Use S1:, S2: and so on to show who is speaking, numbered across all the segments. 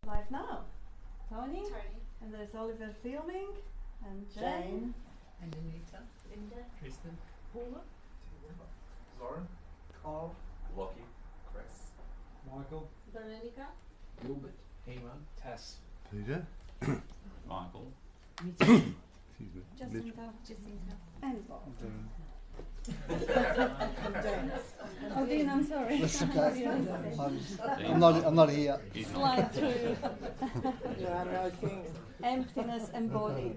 S1: Live now. Tony. And there's Oliver filming. And Jane.
S2: And Anita.
S3: Linda.
S2: Tristan.
S3: Paula.
S4: Zoran.
S5: Carl.
S4: Lockie. Chris.
S5: Michael.
S3: Veronica.
S2: Gilbert. Eamon. Tass.
S6: Peter.
S4: Michael.
S6: Excuse me.
S1: Jacinta. And Bob.
S3: Dan.
S1: Oh, Dean, I'm sorry.
S5: That's okay. I'm not here.
S1: Slide through.
S3: You are no king.
S1: Emptiness embodied.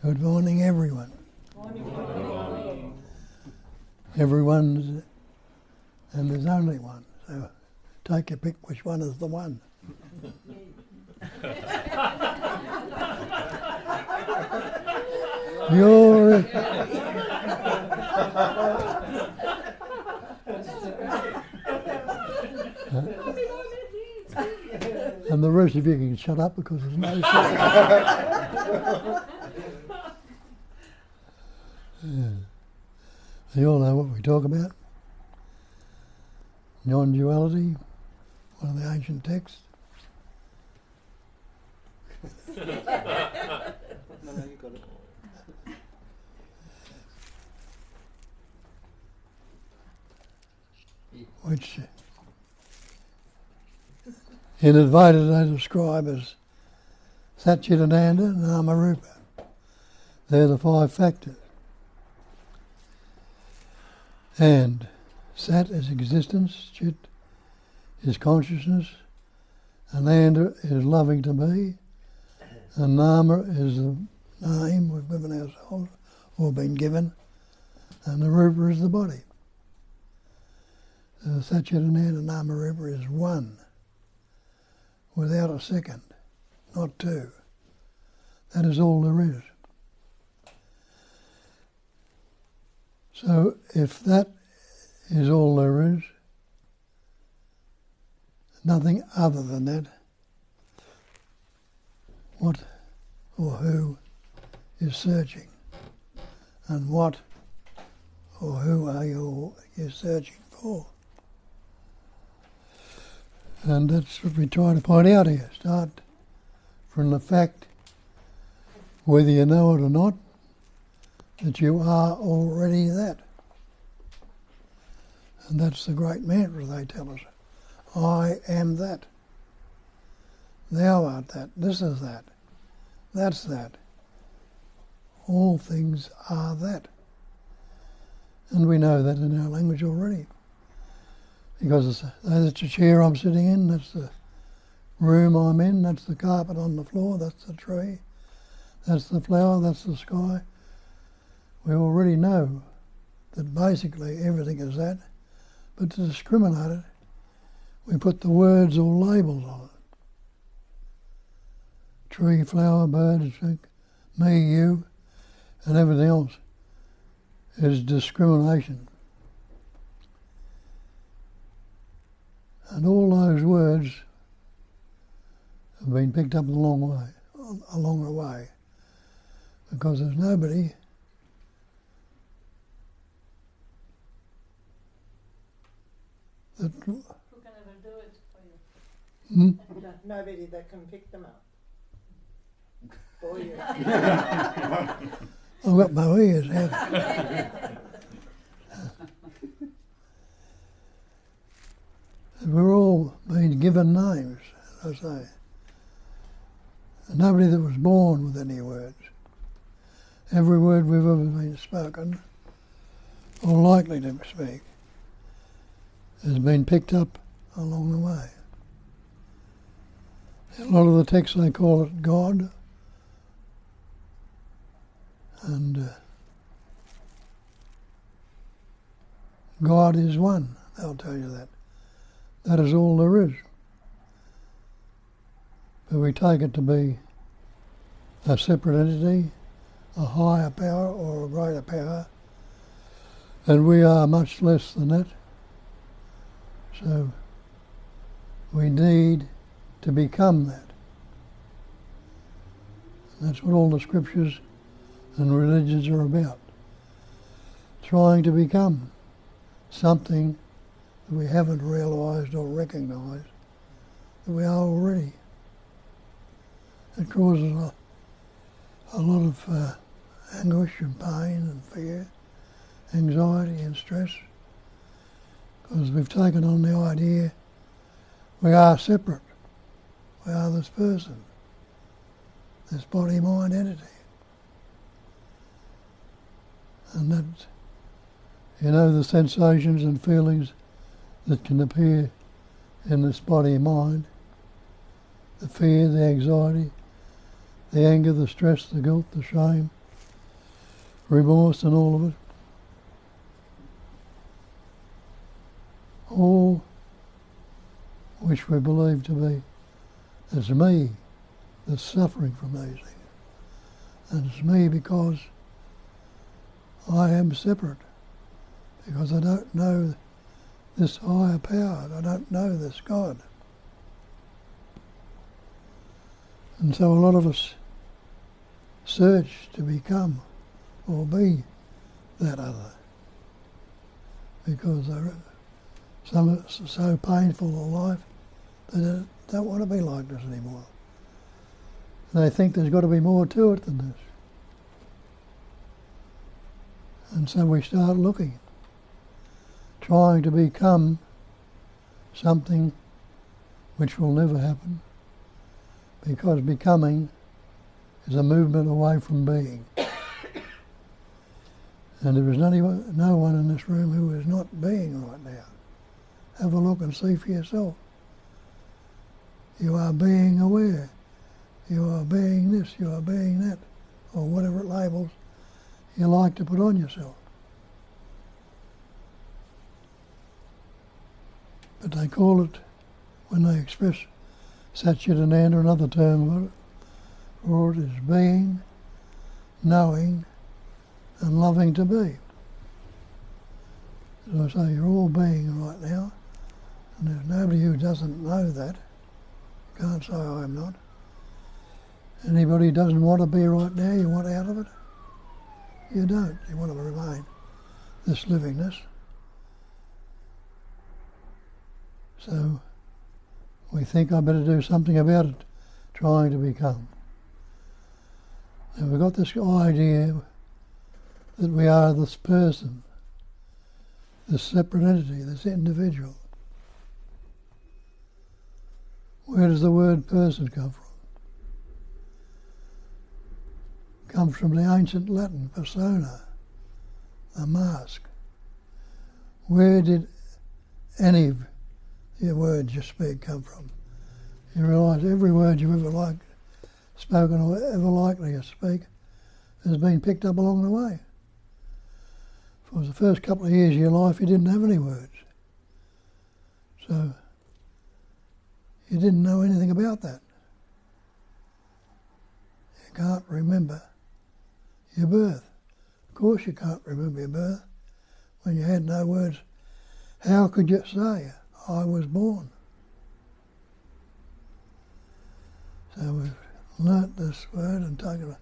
S7: Good morning, everyone.
S3: Morning.
S7: Everyone's, and there's only one. So take your pick which one is the one. You're and the rest of you can shut up because there's no You all know what we talk about. Non-duality, one of the ancient texts.
S5: No, you got it.
S7: Which in Advaita they describe as Satchitananda, Namarupa. They're the five factors. And Sat is existence, Chit is consciousness, Ananda is loving to be, and Nama is the name we've given ourselves, or been given, and the Rupa is the body. So Satchitananda Namarupa is one, without a second, not two. That is all there is. So if that is all there is, nothing other than that, what or who is searching? And what or who are you searching for? And that's what we try to point out here. Start from the fact, whether you know it or not, that you are already that. And that's the great mantra they tell us. I am that. Thou art that. This is that. That's that. All things are that. And we know that in our language already. Because that's the chair I'm sitting in, that's the room I'm in, that's the carpet on the floor, that's the tree, that's the flower, that's the sky. We already know that basically everything is that, but to discriminate it, we put the words or labels on it. Tree, flower, bird, me, you, and everything else is discrimination. And all those words have been picked up along the way, because there's nobody that...
S3: Who can ever do it for you? Nobody that can pick them up for you.
S7: I've got my ears out. We're all being given names, as I say. Nobody that was born with any words. Every word we've ever been spoken, or likely to speak, has been picked up along the way. In a lot of the texts they call it God, and God is one, they'll tell you that. That is all there is. But we take it to be a separate entity, a higher power or a greater power, and we are much less than that. So we need to become that. And that's what all the scriptures and religions are about. Trying to become something that we haven't realised or recognised that we are already. It causes a lot of anguish and pain and fear, anxiety and stress, because we've taken on the idea we are separate. We are this person, this body-mind entity. And that, the sensations and feelings that can appear in this body and mind, the fear, the anxiety, the anger, the stress, the guilt, the shame, remorse and all of it, all which we believe to be it's me that's suffering from these things. And it's me because I am separate, because I don't know this higher power, I don't know this God. And so a lot of us search to become or be that other, because some of it's so painful in life that they don't want to be like this anymore. And they think there's got to be more to it than this. And so we start looking, trying to become something which will never happen, because becoming is a movement away from being. And there is no one in this room who is not being right now. Have a look and see for yourself. You are being aware. You are being this, you are being that, or whatever labels you like to put on yourself. But they call it, when they express Satchidananda, another term for it is being, knowing, and loving to be. As I say, you're all being right now, and there's nobody who doesn't know that. You can't say I'm not. Anybody who doesn't want to be right now, you want out of it? You don't. You want to remain this livingness. So we think I better do something about it, trying to become. And we've got this idea that we are this person, this separate entity, this individual. Where does the word person come from? It comes from the ancient Latin persona, the mask. Where did any of the words you speak come from? You realise every word you've ever spoken or ever likely to speak has been picked up along the way. For the first couple of years of your life you didn't have any words. So you didn't know anything about that. You can't remember your birth. Of course you can't remember your birth when you had no words. How could you say, I was born? So we've learnt this word and taken it.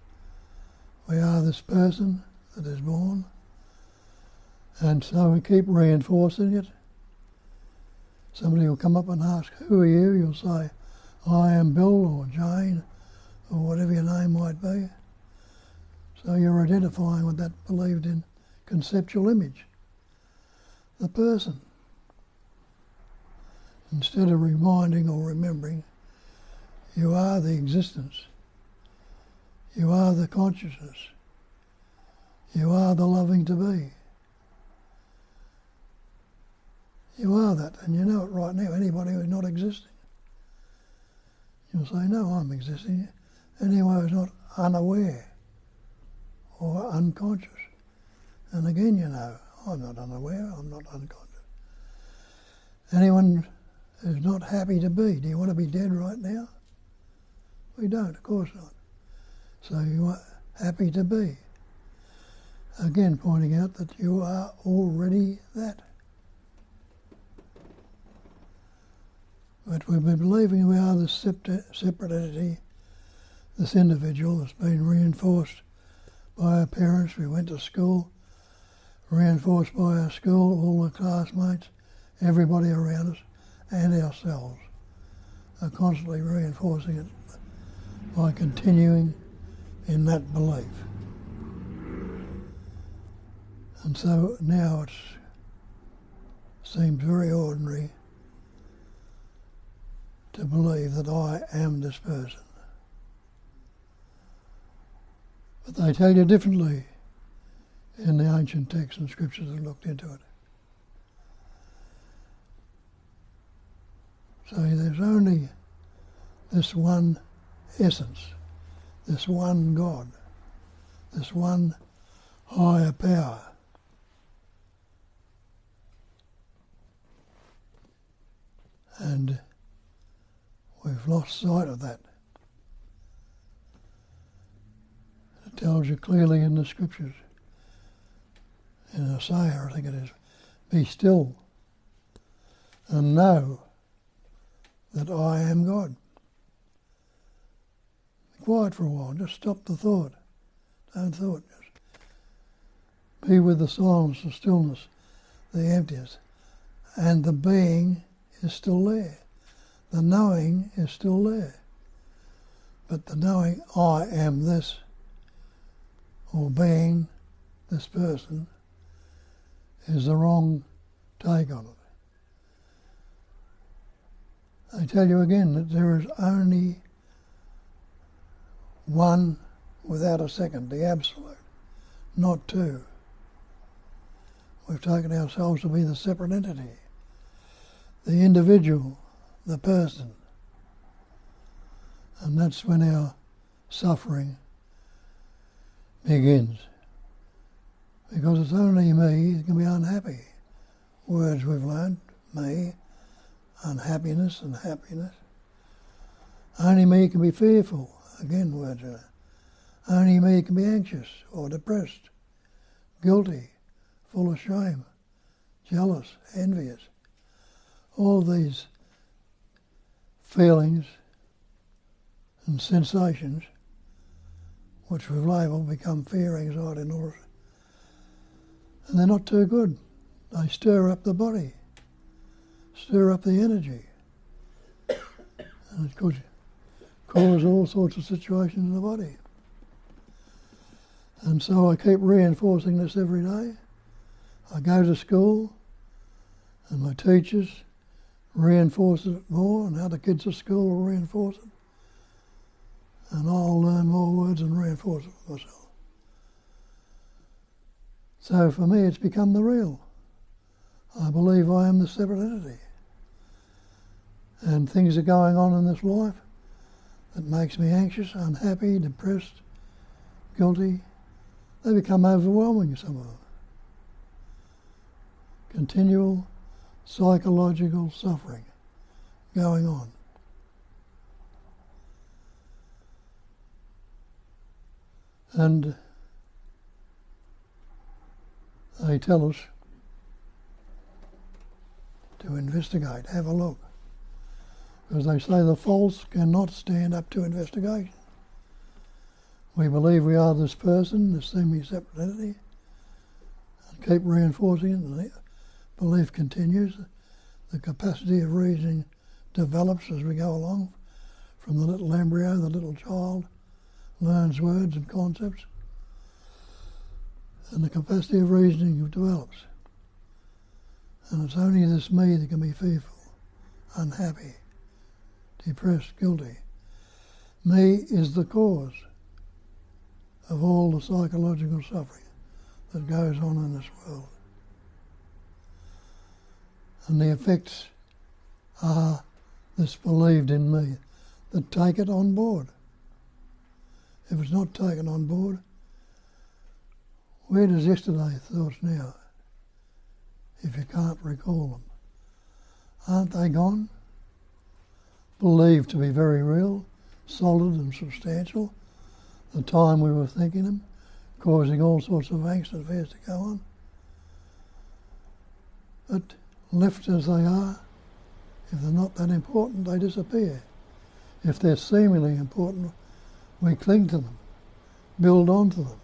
S7: We are this person that is born. And so we keep reinforcing it. Somebody will come up and ask, who are you? You'll say, I am Bill or Jane or whatever your name might be. So you're identifying with that believed in conceptual image, the person. Instead of reminding or remembering, you are the existence. You are the consciousness. You are the loving to be. You are that, and you know it right now. Anybody who's not existing, you'll say, no, I'm existing. Anyone who's not unaware or unconscious. And again, you know, I'm not unaware, I'm not unconscious. Anyone who's not happy to be, do you want to be dead right now? We don't, of course not. So you are happy to be. Again, pointing out that you are already that. But we've been believing we are this separate entity, this individual that's been reinforced by our parents, we went to school, reinforced by our school, all the classmates, everybody around us, and ourselves are constantly reinforcing it by continuing in that belief. And so now it seems very ordinary to believe that I am this person. But they tell you differently in the ancient texts and scriptures that looked into it. So there's only this one essence, this one God, this one higher power. And we've lost sight of that. It tells you clearly in the scriptures, in Isaiah, I think it is, be still and know that I am God. Be quiet for a while, just stop the thought. Don't thought, just be with the silence, the stillness, the emptiness. And the being is still there. The knowing is still there. But the knowing I am this, or being this person, is the wrong take on it. I tell you again that there is only one without a second, the absolute, not two. We've taken ourselves to be the separate entity, the individual, the person. And that's when our suffering begins. Because it's only me that can be unhappy. Words we've learned, me, unhappiness and happiness. Only me can be fearful. Again, words are. Only me can be anxious or depressed, guilty, full of shame, jealous, envious. All these feelings and sensations which we've labelled become fear, anxiety and all. And they're not too good. They stir up the body, stir up the energy. And it could cause all sorts of situations in the body. And so I keep reinforcing this every day. I go to school and my teachers reinforce it more, and other kids at school will reinforce it. And I'll learn more words and reinforce it for myself. So for me it's become the real. I believe I am the separate entity. And things are going on in this life that makes me anxious, unhappy, depressed, guilty. They become overwhelming somehow. Continual psychological suffering going on. And they tell us to investigate, have a look. Because they say the false cannot stand up to investigation. We believe we are this person, this semi-separate entity, and keep reinforcing it, and the belief continues. The capacity of reasoning develops as we go along. From the little embryo, the little child learns words and concepts, and the capacity of reasoning develops. And it's only this me that can be fearful, unhappy, depressed, guilty. Me is the cause of all the psychological suffering that goes on in this world. And the effects are this believed in me that take it on board. If it's not taken on board, where does yesterday's thoughts now, if you can't recall them? Aren't they gone? Believed to be very real, solid and substantial, the time we were thinking them, causing all sorts of angst and fears to go on. But left as they are, if they're not that important, they disappear. If they're seemingly important, we cling to them, build onto them,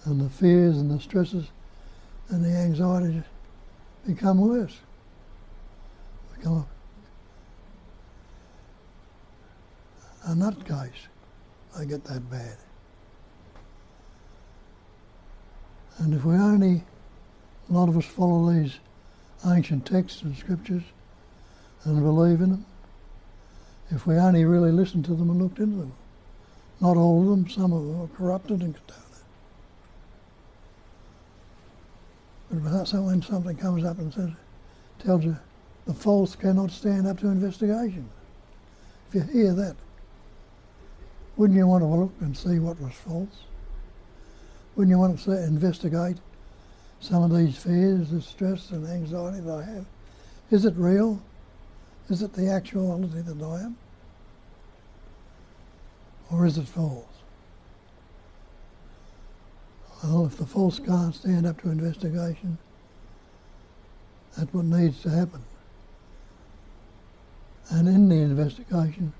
S7: And the fears and the stresses and the anxieties become worse. Become a nutcase. They get that bad. And if we only, a lot of us follow these ancient texts and scriptures and believe in them, if we only really listened to them and looked into them. Not all of them, some of them are corrupted and contaminated. But so when something comes up and says, tells you the false cannot stand up to investigation, if you hear that, wouldn't you want to look and see what was false? Wouldn't you want to investigate some of these fears, the stress and anxiety that I have? Is it real? Is it the actuality that I am? Or is it false? Well, if the false can't stand up to investigation, that's what needs to happen. And in the investigation,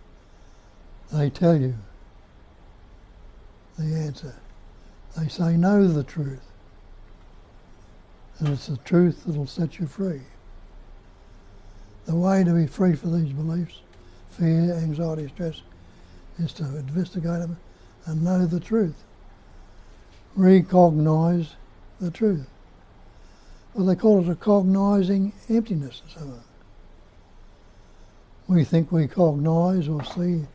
S7: they tell you the answer. They say, know the truth. And it's the truth that'll set you free. The way to be free for these beliefs, fear, anxiety, stress, is to investigate them and know the truth. Recognize the truth. Well, they call it a cognizing emptiness and so on. We think we cognize or see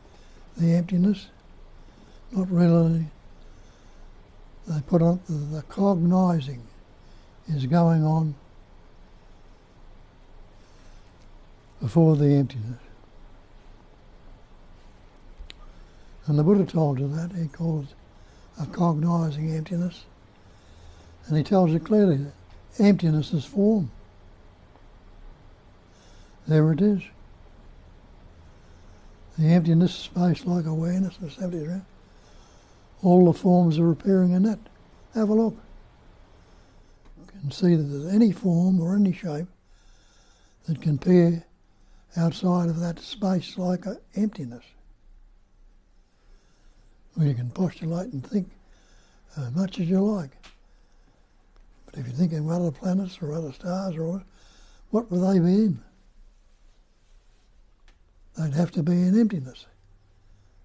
S7: the emptiness. Not really. They put on the cognizing is going on before the emptiness. And the Buddha told you that. He called it a cognizing emptiness. And he tells you clearly that emptiness is form. There it is. The emptiness, space like awareness, and everything around. All the forms are appearing in that. Have a look. You can see that there's any form or any shape that can appear outside of that space like emptiness. Well, you can postulate and think as much as you like. But if you're thinking of other planets or other stars, or what would they be in? They'd have to be in emptiness.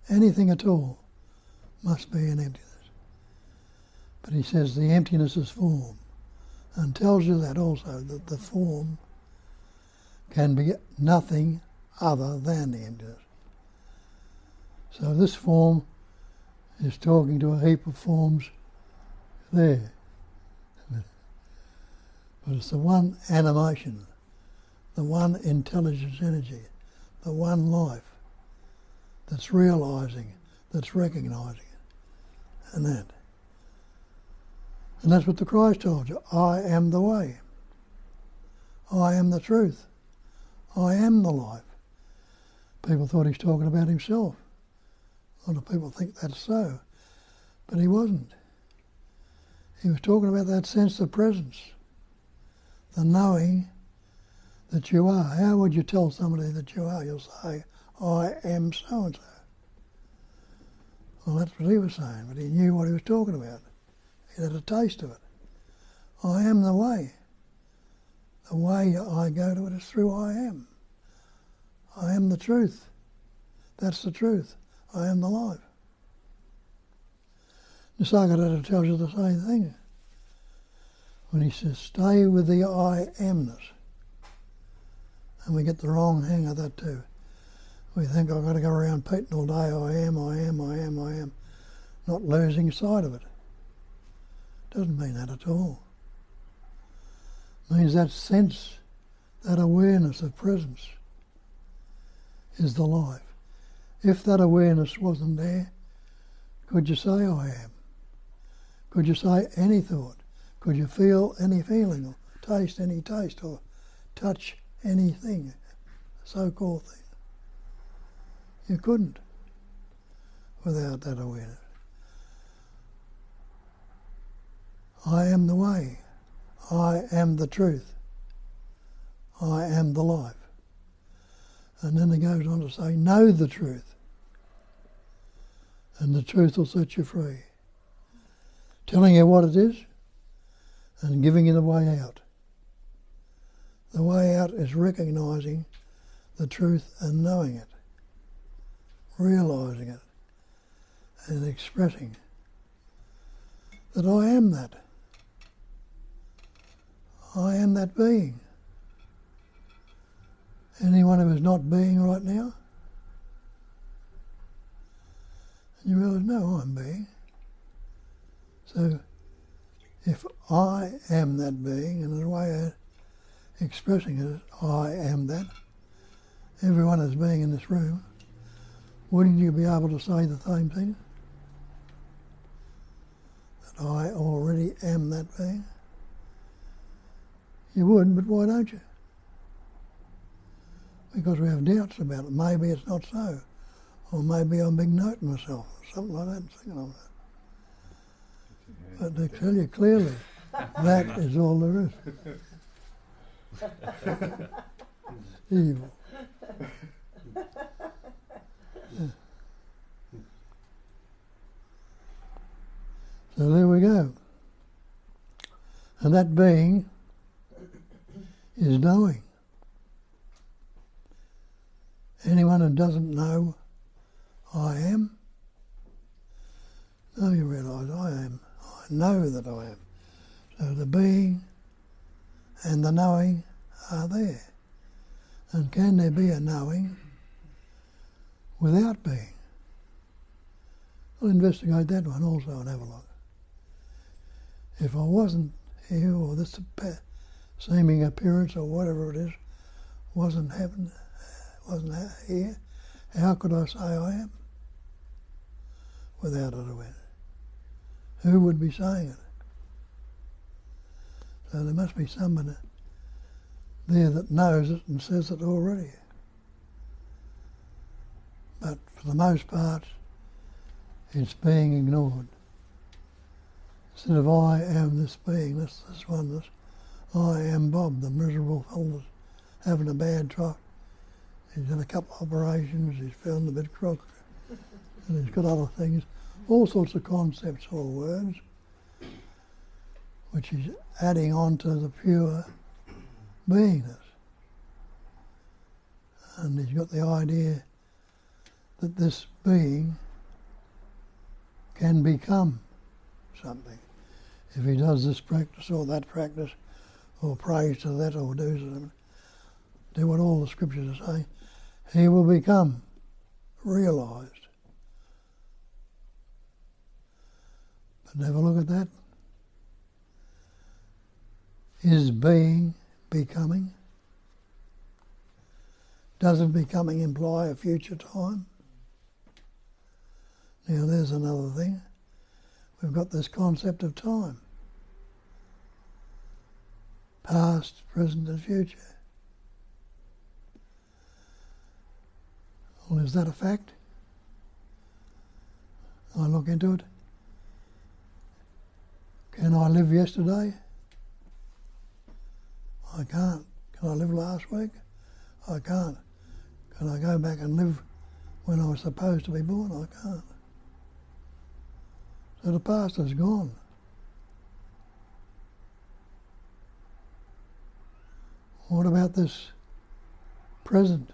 S7: Anything at all must be in emptiness. But he says the emptiness is form, and tells you that also, that the form can be nothing other than the emptiness. So this form is talking to a heap of forms there. But it's the one animation, the one intelligence energy, the one life that's realizing, that's recognizing it, and that. And that's what the Christ told you. I am the way. I am the truth. I am the life. People thought he was talking about himself. A lot of people think that's so, but he wasn't. He was talking about that sense of presence, the knowing that you are. How would you tell somebody that you are? You'll say, I am so-and-so. Well, that's what he was saying, but he knew what he was talking about. He had a taste of it. I am the way. The way I go to it is through I am. I am the truth. That's the truth. I am the life. Nisargadatta tells you the same thing. When he says, stay with the I amness. And we get the wrong hang of that too. We think I've got to go around repeating all day, I am, not losing sight of it. Doesn't mean that at all. It means that sense, that awareness of presence is the life. If that awareness wasn't there, could you say I am? Could you say any thought? Could you feel any feeling, or taste any taste, or touch anything, so-called thing? You couldn't without that awareness. I am the way. I am the truth. I am the life. And then he goes on to say, know the truth. And the truth will set you free. telling you what it is and giving you the way out. The way out is recognising the truth and knowing it, realising it, and expressing that I am that. I am that being. Anyone who is not being right now, and you realise, no, I'm being. So if I am that being, and the way of expressing it is I am that, everyone is being in this room, wouldn't you be able to say the same thing? That I already am that being? You would, but why don't you? Because we have doubts about it. Maybe it's not so. Or maybe I'm big noting myself, or something like that, and thinking of that. But they tell you clearly, that is all there is. Evil. Yeah. So there we go. And that being is knowing. Anyone who doesn't know I am, now you realise I am. I know that I am. So the being and the knowing are there. And can there be a knowing without being? I'll investigate that one also and have a look. If I wasn't here, or this seeming appearance or whatever it is wasn't happening, wasn't here, how could I say I am without it awareness? Who would be saying it? So there must be someone there that knows it and says it already. But for the most part, it's being ignored. Instead of I am this being, this oneness, I am Bob, the miserable fellow having a bad trot. He's had a couple of operations, he's found a bit crook, and he's got other things, all sorts of concepts or words, which he's adding on to the pure beingness. And he's got the idea that this being can become something. If he does this practice or that practice, or prays to that, or do what all the scriptures are saying, he will become realised. But have a look at that. Is being becoming? Doesn't becoming imply a future time? Now there's another thing. We've got this concept of time. Past, present and future. Well, is that a fact? I look into it. Can I live yesterday? I can't. Can I live last week? I can't. Can I go back and live when I was supposed to be born? I can't. So the past is gone. What about this present?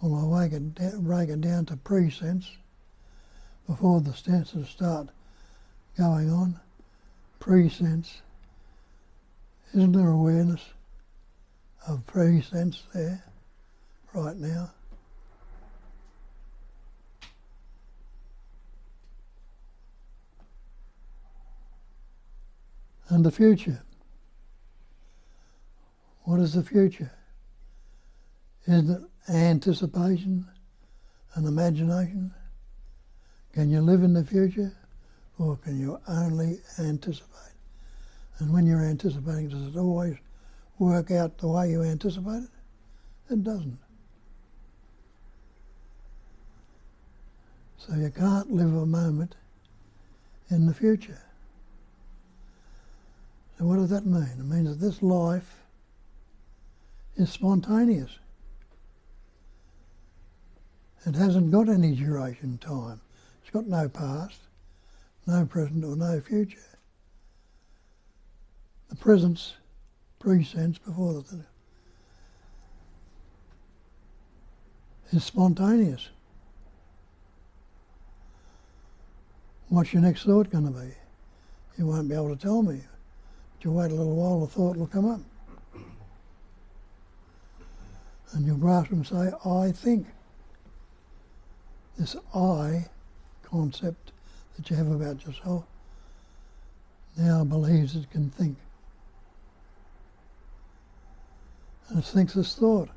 S7: Well, I break it down to pre-sense before the senses start going on. Pre-sense. Isn't there awareness of pre-sense there right now? And the future. What is the future? Is it anticipation and imagination? Can you live in the future, or can you only anticipate? And when you're anticipating, does it always work out the way you anticipate it? It doesn't. So you can't live a moment in the future. So what does that mean? It means that this life is spontaneous. It hasn't got any duration time. It's got no past. no present or no future. The presence, pre-sense, before the thing, is spontaneous. What's your next thought going to be? You won't be able to tell me. But you wait a little while, the thought will come up. And you'll grasp and say, I think. This I concept that you have about yourself now believes it can think. And it thinks this thought,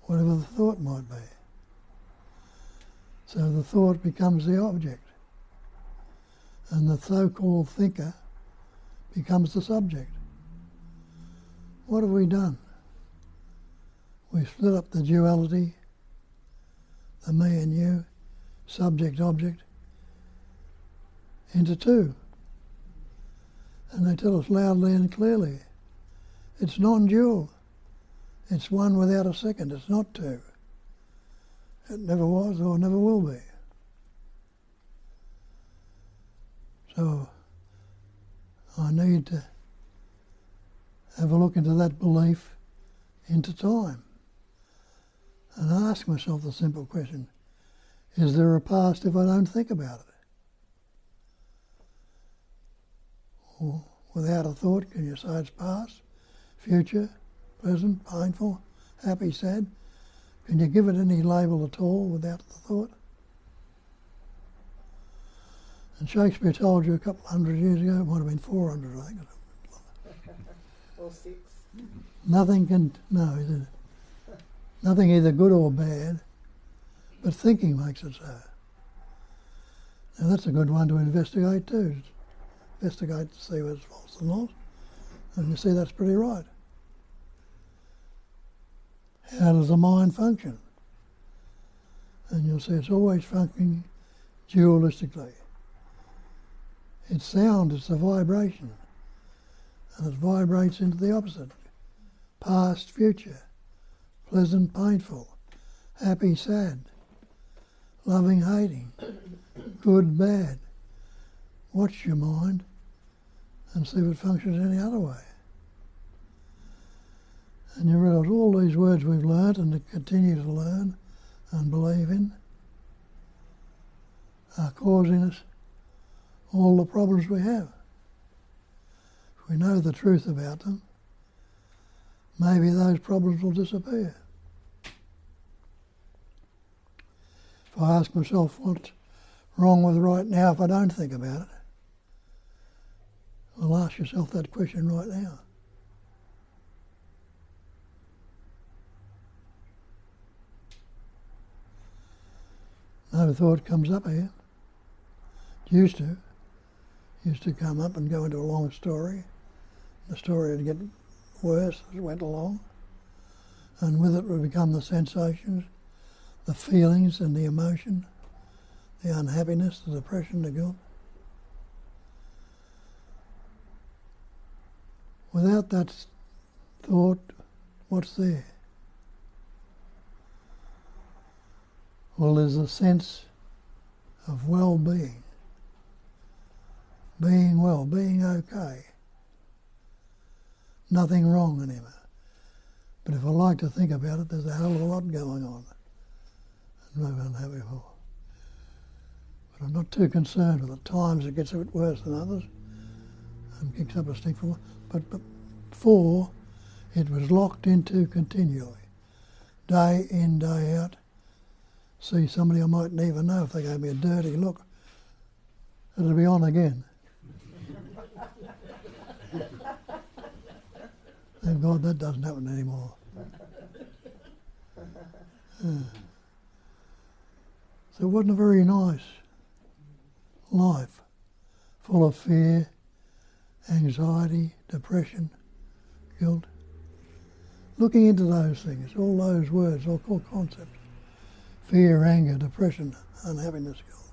S7: whatever the thought might be. So the thought becomes the object, and the so-called thinker becomes the subject. What have we done? We've split up the duality, the me and you, subject-object, into two. And they tell us loudly and clearly, it's non-dual. It's one without a second. It's not two. It never was or never will be. So I need to have a look into that belief into time and ask myself the simple question, is there a past if I don't think about it? Or without a thought, can you say it's past, future, present, painful, happy, sad? Can you give it any label at all without the thought? And Shakespeare told you a couple hundred years ago, it might have been 400, I think.
S3: Or 6.
S7: Nothing can, no, nothing either good or bad, but thinking makes it so. Now that's a good one to investigate too. Investigate to see whether it's false or not. And you see that's pretty right. How does the mind function? And you'll see it's always functioning dualistically. It's sound, it's a vibration. And it vibrates into the opposite. Past, future, pleasant, painful, happy, sad, loving, hating, good, bad. Watch your mind and see if it functions any other way. And you realise all these words we've learnt and continue to learn and believe in are causing us all the problems we have. If we know the truth about them, maybe those problems will disappear. If I ask myself what's wrong with right now if I don't think about it, well, ask yourself that question right now. No thought comes up here. It used to come up and go into a long story. The story would get worse as it went along. And with it would become the sensations, the feelings and the emotion, the unhappiness, the depression, the guilt. Without that thought, what's there? Well, there's a sense of well-being, being well, being okay. Nothing wrong anymore. But if I like to think about it, there's a hell of a lot going on. And maybe I'm unhappy for. But I'm not too concerned with it. At times it gets a bit worse than others and kicks up a stink for. But before, it was locked into continually, day in, day out. See somebody I mightn't even know, if they gave me a dirty look, it'll be on again. Thank God that doesn't happen anymore. So it wasn't a very nice life, full of fear, anxiety, depression, guilt. Looking into those things, all those words, all called concepts. Fear, anger, depression, unhappiness, guilt.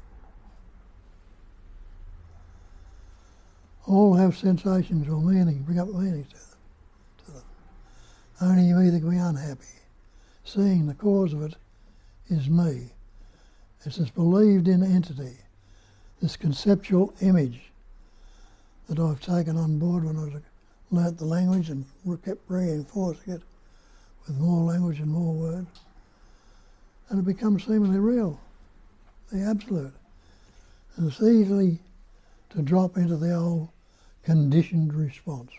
S7: All have sensations or meaning, bring up meanings to them. Only you either can be unhappy. Seeing the cause of it is me. It's this believed in entity this conceptual image that I've taken on board when I learnt the language and kept reinforcing it with more language and more words, and it becomes seemingly real, the absolute. And it's easy to drop into the old conditioned response.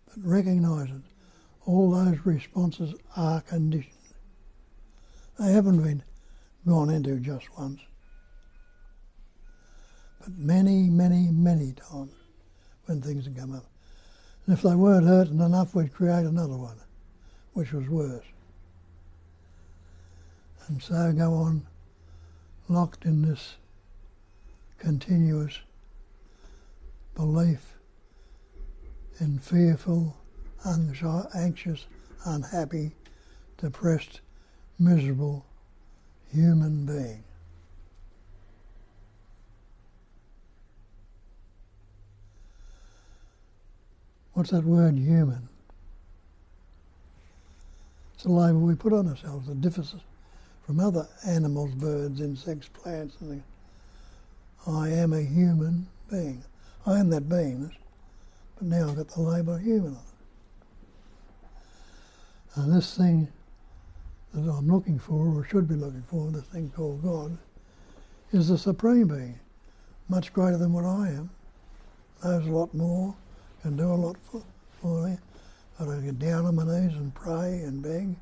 S7: But recognise it, all those responses are conditioned. They haven't been gone into just once, but many, many, many times when things have come up. And if they weren't hurting enough, we'd create another one, which was worse. And so go on, locked in this continuous belief in fearful, anxious, unhappy, depressed, miserable human being. What's that word, human? It's a label we put on ourselves that differs from other animals, birds, insects, plants, and things. I am a human being. I am that beingness, but now I've got the label human on it. And this thing that I'm looking for, or should be looking for, this thing called God, is the Supreme Being, much greater than what I am, knows a lot more, can do a lot for me. I've got to get down on my knees and pray and beg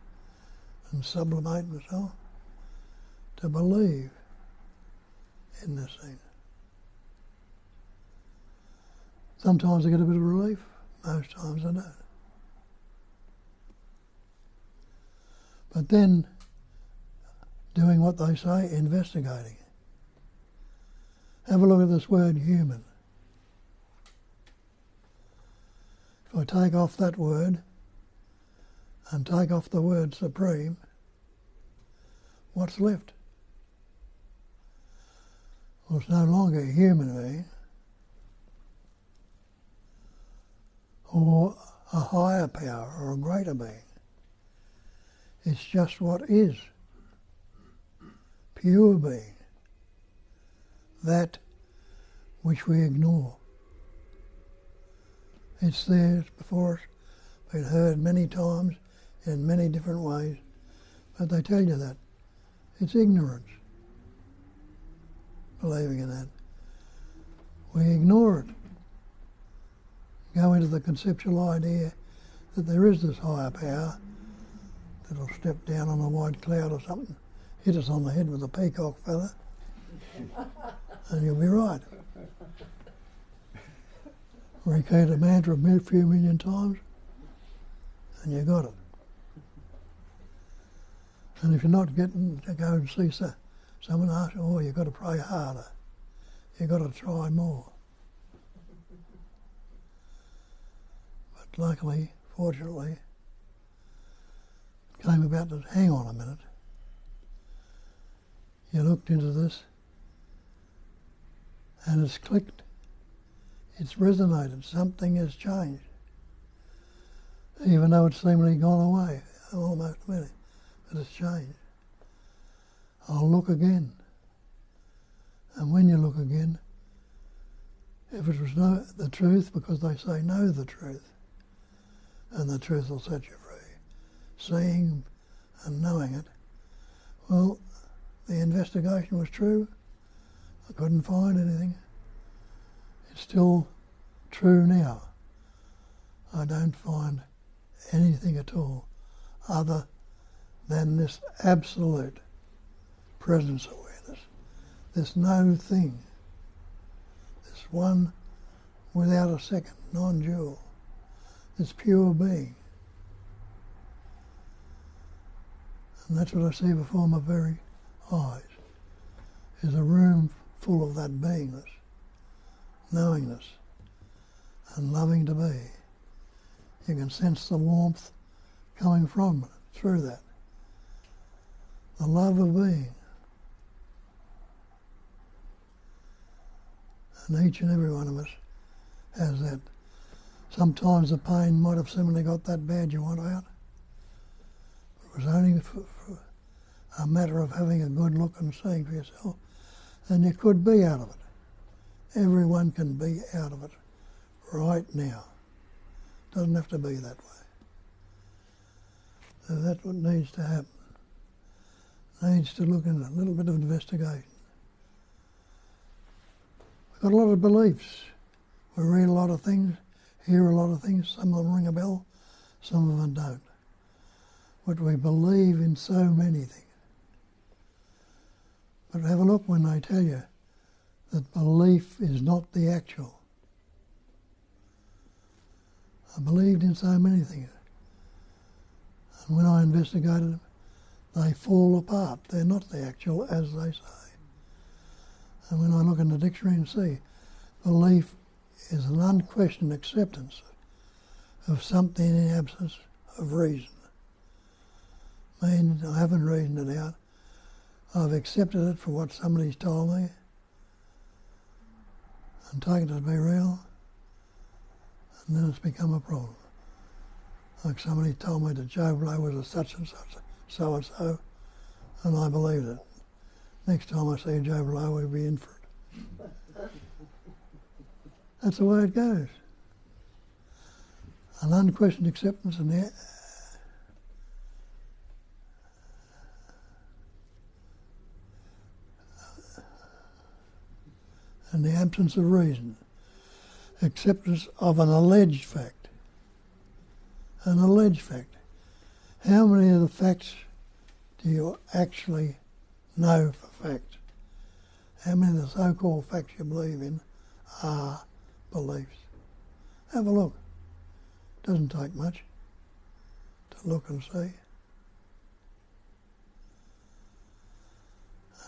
S7: and sublimate myself to believe in this thing. Sometimes I get a bit of relief, most times I don't. But then, doing what they say, investigating. Have a look at this word human. If I take off that word and take off the word supreme, what's left? Well, it's no longer a human being or a higher power or a greater being. It's just what is. Pure being. That which we ignore. It's there before us, been heard many times in many different ways, but they tell you that. It's ignorance, believing in that. We ignore it. Go into the conceptual idea that there is this higher power that'll step down on a white cloud or something, hit us on the head with a peacock feather, and you'll be right. Repeat a mantra a few million times, and you got it. And if you're not getting to go and see someone ask you, oh, you've got to pray harder. You've got to try more. But luckily, fortunately, it came about to hang on a minute. You looked into this, and it's clicked. It's resonated. Something has changed. Even though it's seemingly gone away, almost a minute, but it's changed. I'll look again. And when you look again, if it was the truth, because they say know the truth, and the truth will set you free, seeing and knowing it, well, the investigation was true. I couldn't find anything. It's still true now. I don't find anything at all other than this absolute presence awareness, this no thing, this one without a second, non-dual, this pure being. And that's what I see before my very eyes, is a room full of that beingness, knowingness, and loving to be. You can sense the warmth coming from it, through that. The love of being. And each and every one of us has that. Sometimes the pain might have seemingly got that bad you want out. It was only for a matter of having a good look and seeing for yourself And you could be out of it. Everyone can be out of it right now. Doesn't have to be that way. So that's what needs to happen. Needs to look in a little bit of investigation. We've got a lot of beliefs. We read a lot of things, hear a lot of things. Some of them ring a bell, some of them don't. But we believe in so many things. But have a look when they tell you that belief is not the actual. I believed in so many things. And when I investigated them, they fall apart. They're not the actual, as they say. And when I look in the dictionary and see, belief is an unquestioned acceptance of something in the absence of reason. Meaning I haven't reasoned it out. I've accepted it for what somebody's told me and taken it to be real, and then it's become a problem. Like somebody told me that Joe Blow was a such and such, so-and-so, and I believed it. Next time I see Joe Blow, we'll be in for it. That's the way it goes. An unquestioned acceptance in the absence of reason. Acceptance of an alleged fact. An alleged fact. How many of the facts do you actually know for fact? How many of the so-called facts you believe in are beliefs? Have a look. Doesn't take much to look and see.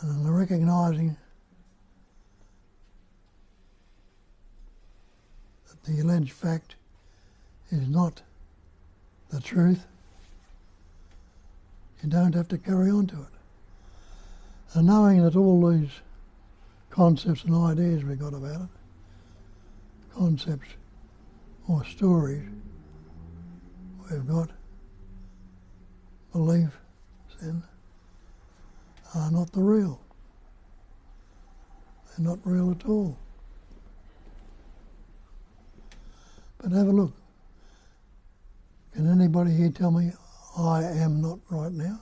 S7: And the recognising that the alleged fact is not the truth, you don't have to carry on to it. And knowing that all these concepts and ideas we've got about it, concepts or stories we've got, beliefs in, are not the real. They're not real at all. But have a look. Can anybody here tell me I am not right now?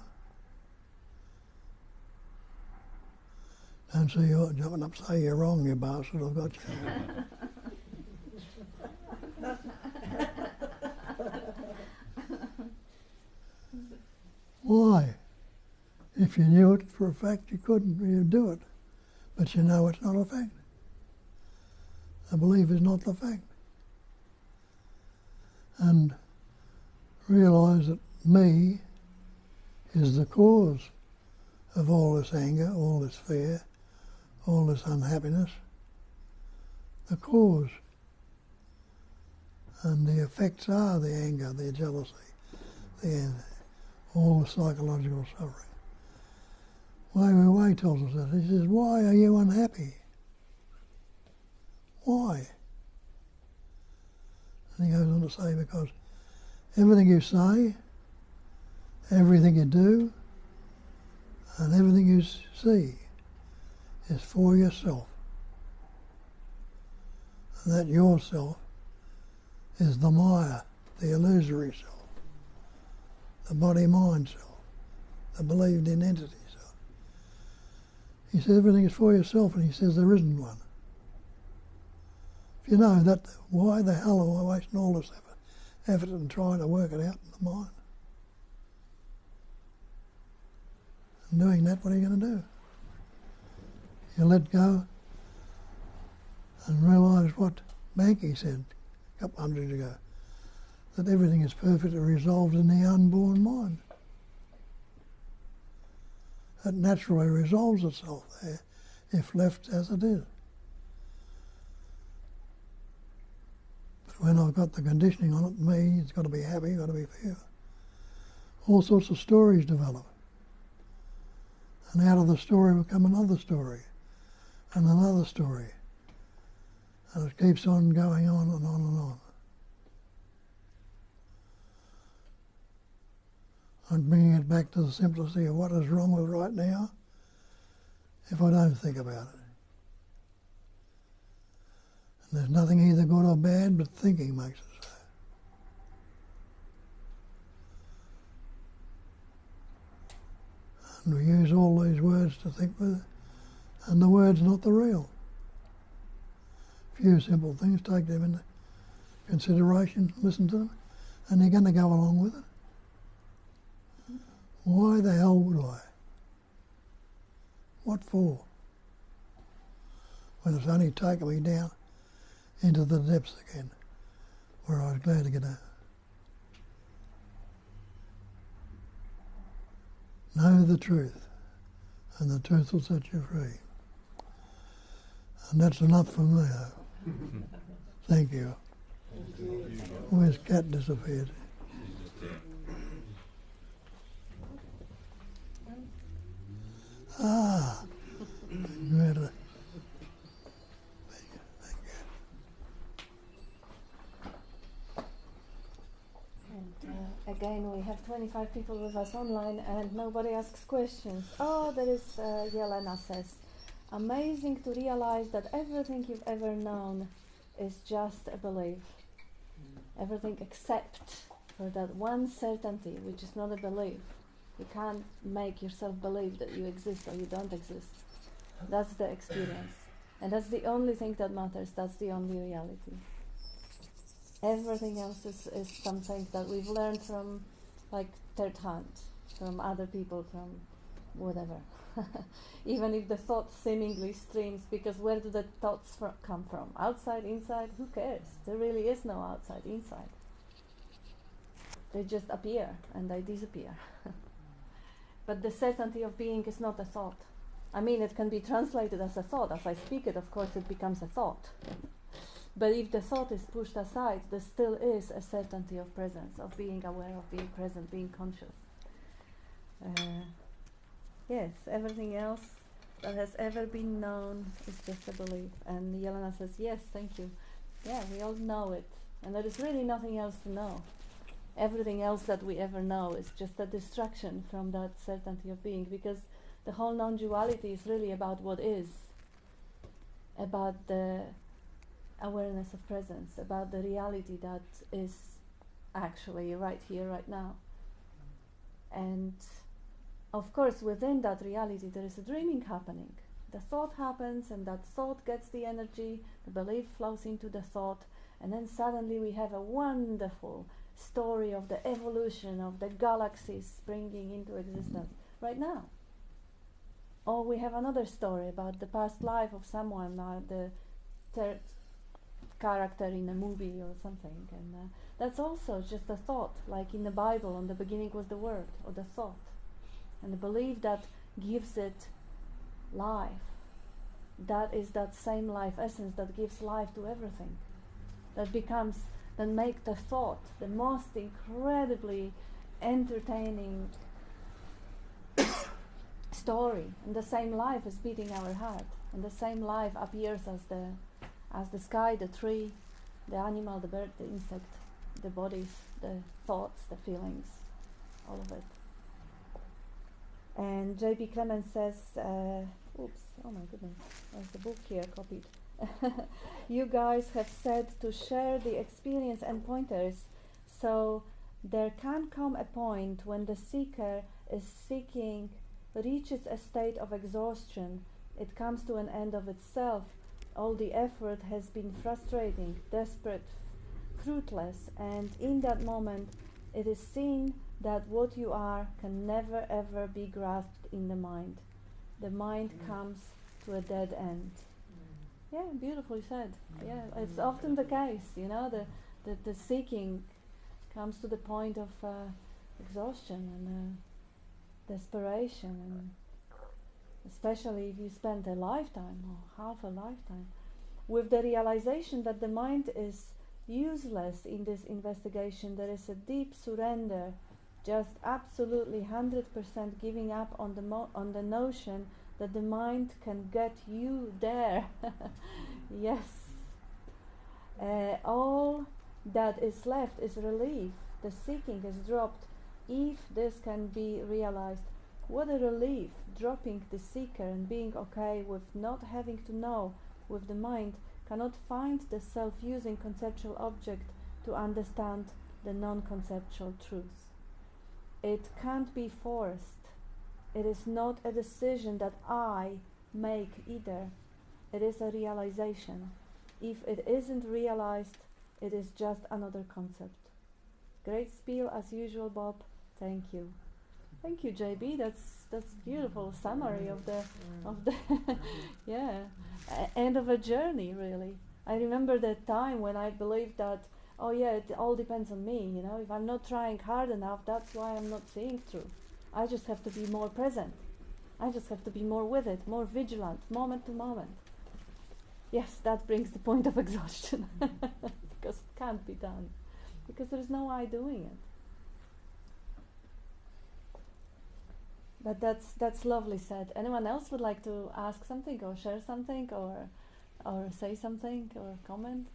S7: Don't see you jumping up, say you're wrong, you bastard, I've got you. Why? If you knew it for a fact, you couldn't, you'd do it. But you know it's not a fact. The belief is not the fact. And realise that me is the cause of all this anger, all this fear, all this unhappiness. The cause. And the effects are the anger, the jealousy, all the psychological suffering. Wei Wei tells us that. He says, why are you unhappy? Why? And he goes on to say, because everything you say, everything you do, and everything you see is for yourself. And that yourself is the Maya, the illusory self, the body-mind self, the believed in entity self. He says everything is for yourself, and he says there isn't one. If you know that, why the hell am I wasting all this effort in trying to work it out in the mind? And doing that, what are you going to do? You let go and realise what Banky said a couple hundred years ago, that everything is perfectly resolved in the unborn mind. It naturally resolves itself there if left as it is. But when I've got the conditioning on it, me, it's got to be happy, it's got to be fear. All sorts of stories develop. And out of the story will come another story, and another story. And it keeps on going on and on and on. I'm bringing it back to the simplicity of what is wrong with right now if I don't think about it. And there's nothing either good or bad, but thinking makes it so. And we use all these words to think with, and the word's not the real. Few simple things, take them into consideration, listen to them, and you're going to go along with it. Why the hell would I? What for? When it's only taken me down into the depths again, where I was glad to get out. Know the truth, and the truth will set you free. And that's enough for me. Thank you. Where's cat disappeared? Ah, good. Thank you.
S8: And again, we have 25 people with us online, and nobody asks questions. Oh, there is Yelena says, amazing to realize that everything you've ever known is just a belief. Everything except for that one certainty, which is not a belief. You can't make yourself believe that you exist or you don't exist. That's the experience. And that's the only thing that matters. That's the only reality. Everything else is something that we've learned from, like, third hand, from other people, from whatever. Even if the thought seemingly streams, because where do the thoughts come from? Outside, inside? Who cares? There really is no outside, inside. They just appear and they disappear. But the certainty of being is not a thought. I mean, it can be translated as a thought. As I speak it, of course, it becomes a thought. But if the thought is pushed aside, there still is a certainty of presence, of being aware, of being present, being conscious. Yes, everything else that has ever been known is just a belief. And Yelena says, yes, thank you. Yeah, we all know it. And there is really nothing else to know. Everything else that we ever know is just a distraction from that certainty of being, because the whole non-duality is really about what is, about the awareness of presence, about the reality that is actually right here, right now. And of course, within that reality, there is a dreaming happening. The thought happens, and that thought gets the energy, the belief flows into the thought, and then suddenly we have a wonderful story of the evolution of the galaxies springing into existence right now. Or we have another story about the past life of someone, the third character in a movie or something, and that's also just a thought, like in the Bible, in the beginning was the Word, or the thought, and the belief that gives it life. That is that same life essence that gives life to everything. That becomes, that make the thought the most incredibly entertaining story. And the same life is beating our heart, and the same life appears as the sky, the tree, the animal, the bird, the insect, the bodies, the thoughts, the feelings, all of it. And J.B. Clemens says, oops, oh my goodness, there's the book here copied. You guys have said to share the experience and pointers, so there can come a point when the seeker is seeking, reaches a state of exhaustion, it comes to an end of itself, all the effort has been frustrating, desperate, fruitless, and in that moment it is seen that what you are can never ever be grasped in the mind. The mind comes to a dead end. Yeah, beautifully said. Yeah, it's often the case, you know, the seeking comes to the point of exhaustion and desperation, and especially if you spend a lifetime or half a lifetime with the realization that the mind is useless in this investigation. There is a deep surrender, just absolutely 100% giving up on the notion that the mind can get you there. Yes. All that is left is relief. The seeking is dropped. If this can be realized, what a relief, dropping the seeker and being okay with not having to know, with the mind cannot find the self-using conceptual object to understand the non-conceptual truth. It can't be forced. It is not a decision that I make either. It is a realization. If it isn't realized, it is just another concept. Great spiel as usual, Bob. Thank you. Thank you, JB. That's beautiful summary of the end of a journey, really. I remember that time when I believed that, oh yeah, it all depends on me. You know, if I'm not trying hard enough, that's why I'm not seeing through. I just have to be more present. I just have to be more with it, more vigilant, moment to moment. Yes, that brings the point of exhaustion, because it can't be done, because there is no I doing it. But that's lovely said. Anyone else would like to ask something or share something or say something or comment?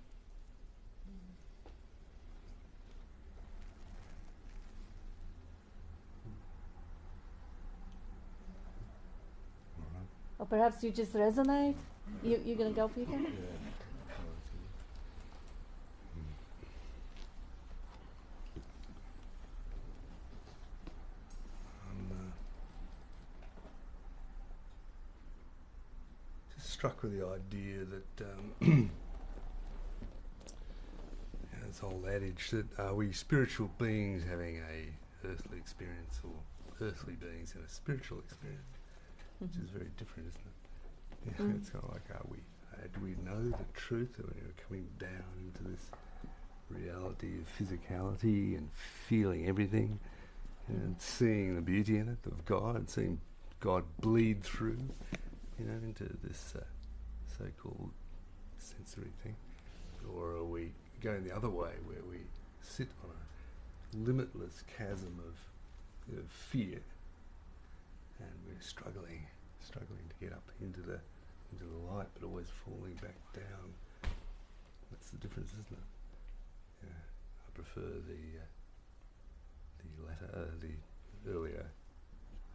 S8: Or perhaps you just resonate? You're going to go, Peter?
S6: Struck with the idea that this old adage that are we spiritual beings having a earthly experience or earthly beings having a spiritual experience, which is very different, isn't it? Yeah, it's kind of like, do we know the truth, or we're coming down into this reality of physicality and feeling everything and seeing the beauty in it of God and seeing God bleed through, into this so-called sensory thing? Or are we going the other way, where we sit on a limitless chasm of fear, and we're struggling to get up into the light, but always falling back down? That's the difference, isn't it? Yeah, I prefer the latter, the earlier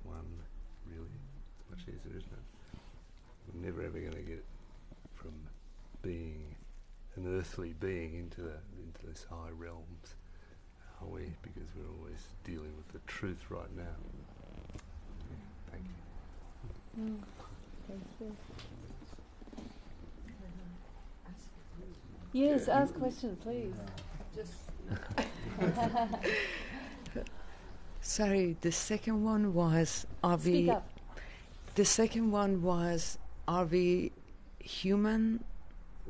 S6: one. Really, it's much easier, isn't it? We're never ever going to get from being an earthly being into these high realms, are we? Because we're always dealing with the truth right now. Yeah, thank you.
S8: Thank you. Yes, ask questions, please.
S9: Sorry, the second one was,
S8: Speak up.
S9: The second one was, are we human?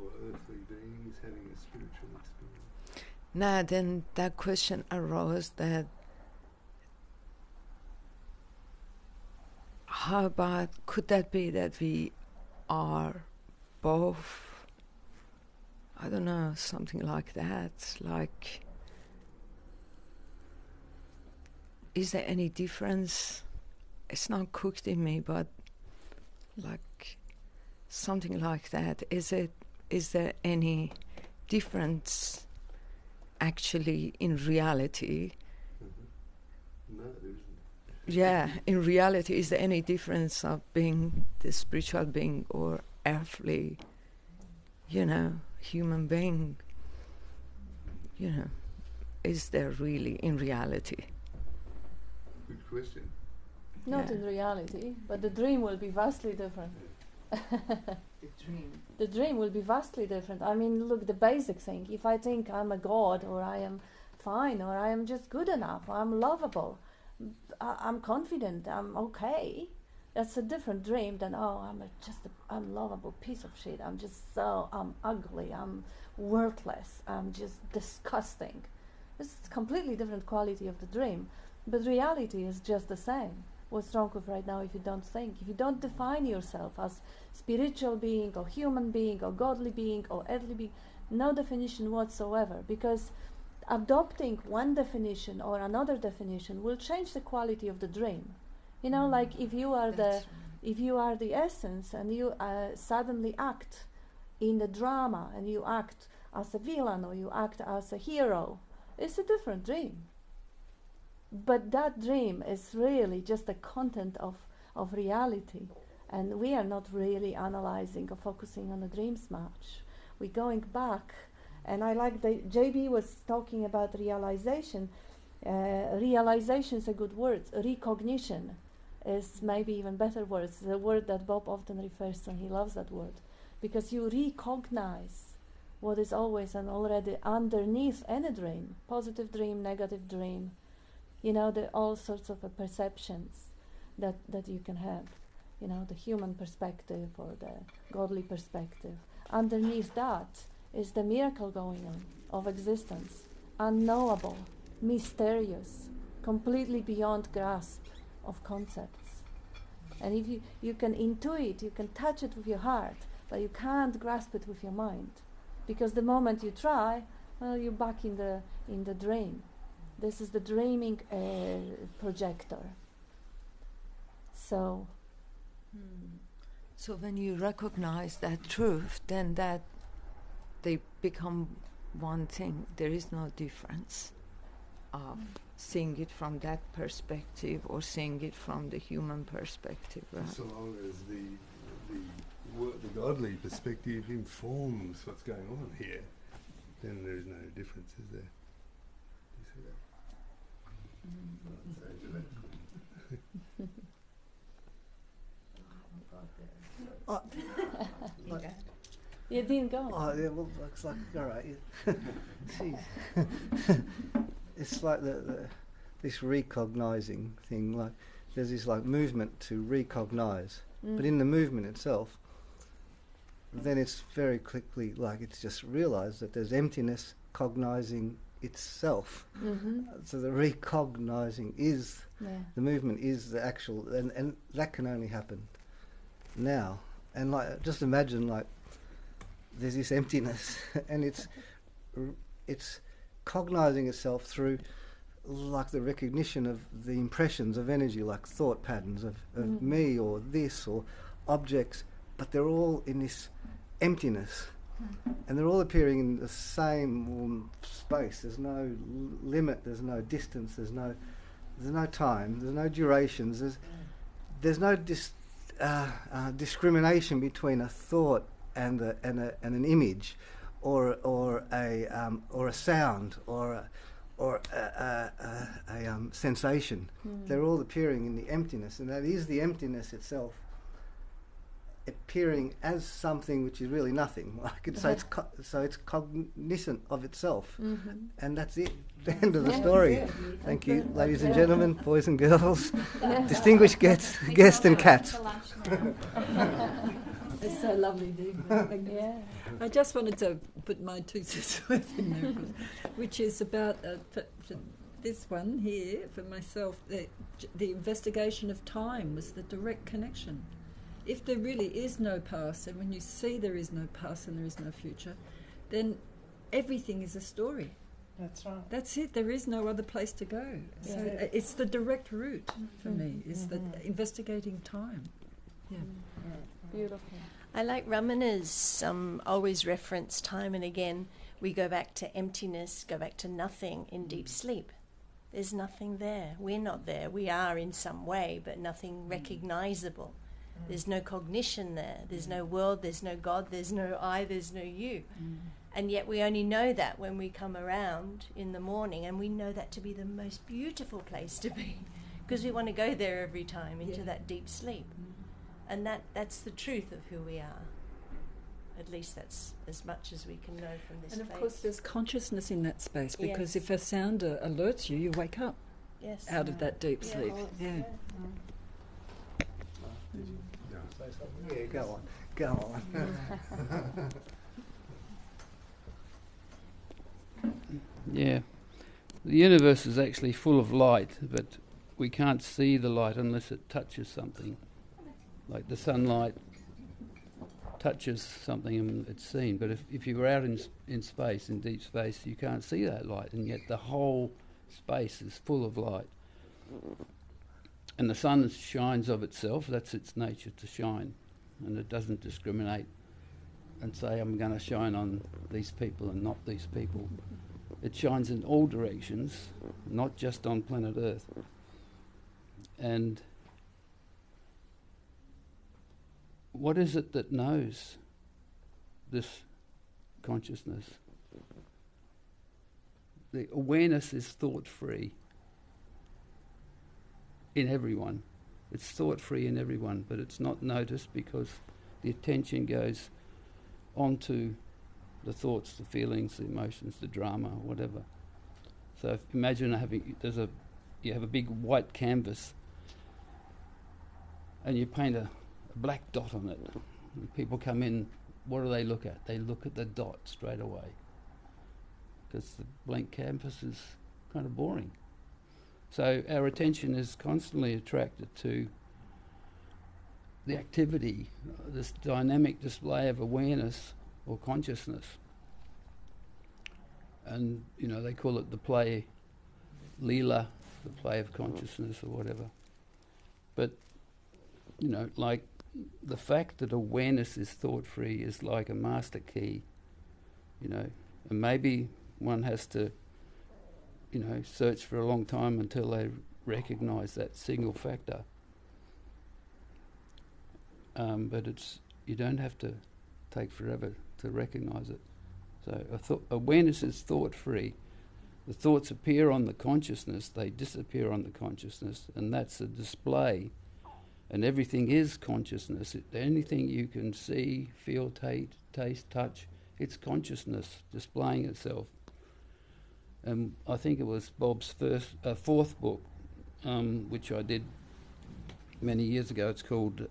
S6: Or earthly beings having a spiritual experience?
S9: Nah, then that question arose that, how about, could that be that we are both, I don't know, something like that, like, is there any difference? It's not cooked in me, but like something like that. Is there any difference actually in reality?
S6: No, there isn't.
S9: Yeah, in reality, is there any difference of being the spiritual being or earthly, human being? Is there really in reality?
S6: Good question.
S8: Not in reality, but the dream will be vastly different. The dream will be vastly different. I mean, look, the basic thing. If I think I'm a god, or I am fine, or I am just good enough, or I'm lovable, I'm confident, I'm okay, that's a different dream than, I'm just an unlovable piece of shit. I'm ugly, I'm worthless, I'm just disgusting. It's a completely different quality of the dream. But reality is just the same. What's wrong with right now if you don't think? If you don't define yourself as spiritual being or human being or godly being or earthly being, no definition whatsoever, because adopting one definition or another definition will change the quality of the dream. Like if you are the essence and you suddenly act in the drama and you act as a villain or you act as a hero, it's a different dream. But that dream is really just the content of reality, and we are not really analyzing or focusing on the dreams much. we're going back. And I like that JB was talking about realization. Realization is a good word. Recognition is maybe even better word. It's a word that Bob often refers to, and he loves that word. Because you recognize what is always and already underneath any dream. Positive dream, negative dream. You know, there are all sorts of perceptions that you can have. You know, the human perspective or the godly perspective. Underneath that is the miracle going on of existence. Unknowable, mysterious, completely beyond grasp of concepts. And if you can intuit, you can touch it with your heart, but you can't grasp it with your mind. Because the moment you try, well, you're back in the dream. This is the dreaming projector. So
S9: when you recognize that truth, then that they become one thing. There is no difference of seeing it from that perspective or seeing it from the human perspective. Right?
S6: So long as the godly perspective informs what's going on here, then there is no difference, is there? You see that?
S8: you didn't go.
S5: Oh, yeah, well, looks like, all right. Jeez. It's like this recognizing thing, like there's this like movement to recognize, but in the movement itself, then it's very quickly like it's just realized that there's emptiness cognizing itself. So the recognizing is, the movement is the actual, and that can only happen now. And like, just imagine like there's this emptiness and it's cognizing itself through like the recognition of the impressions of energy, like thought patterns of me or this or objects, but they're all in this emptiness and they're all appearing in the same space. There's no limit, there's no distance, there's no time, there's no durations, there's no discrimination between a thought and an image, or a sound, or a sensation. They're all appearing in the emptiness, and that is the emptiness itself appearing as something which is really nothing. Like it's cognizant of itself, and that's it. The end of the story. Thank you, ladies and gentlemen, boys and girls, distinguished guests and cats.
S10: It's so lovely, Dean. I just wanted to put my 2 cents worth in there, which is about for this one here, for myself, the investigation of time was the direct connection. If there really is no past, and when you see there is no past and there is no future, then everything is a story.
S3: That's right.
S10: That's it. There is no other place to go.
S3: Yeah.
S10: So it's the direct route for me, is the investigating time. Yeah.
S8: Beautiful.
S11: I like Ramana's always reference time and again. We go back to emptiness, go back to nothing in deep sleep. There's nothing there. We're not there. We are in some way, but nothing recognizable. There's no cognition there. There's no world, there's no God, there's no I, there's no you. And yet we only know that when we come around in the morning, and we know that to be the most beautiful place to be, because we want to go there every time into that deep sleep. And that's the truth of who we are. At least that's as much as we can know from this
S10: And of
S11: space.
S10: course there's consciousness in that space, because if a sound alerts you, you wake up out of that deep sleep. Yeah.
S5: Yeah, go on.
S12: Yeah. The universe is actually full of light, but we can't see the light unless it touches something. Like the sunlight touches something and it's seen. But if you were out in space, in deep space, you can't see that light, and yet the whole space is full of light. And the sun shines of itself, that's its nature to shine. And it doesn't discriminate and say, I'm going to shine on these people and not these people. It shines in all directions, not just on planet Earth. And what is it that knows this consciousness. The awareness is thought-free in everyone. It's thought-free in everyone, but it's not noticed because the attention goes onto the thoughts, the feelings, the emotions, the drama, whatever. So if imagine you have a big white canvas and you paint a black dot on it. And people come in, what do they look at? They look at the dot straight away because the blank canvas is kind of boring. So our attention is constantly attracted to the activity, this dynamic display of awareness or consciousness. And, they call it the play, Leela, the play of consciousness or whatever. But, like the fact that awareness is thought-free is like a master key, and maybe one has to, search for a long time until they recognise that single factor. But you don't have to take forever to recognise it. So awareness is thought-free. The thoughts appear on the consciousness, they disappear on the consciousness, and that's a display. And everything is consciousness. Anything you can see, feel, taste, touch, it's consciousness displaying itself. And I think it was Bob's fourth book, which I did many years ago. It's called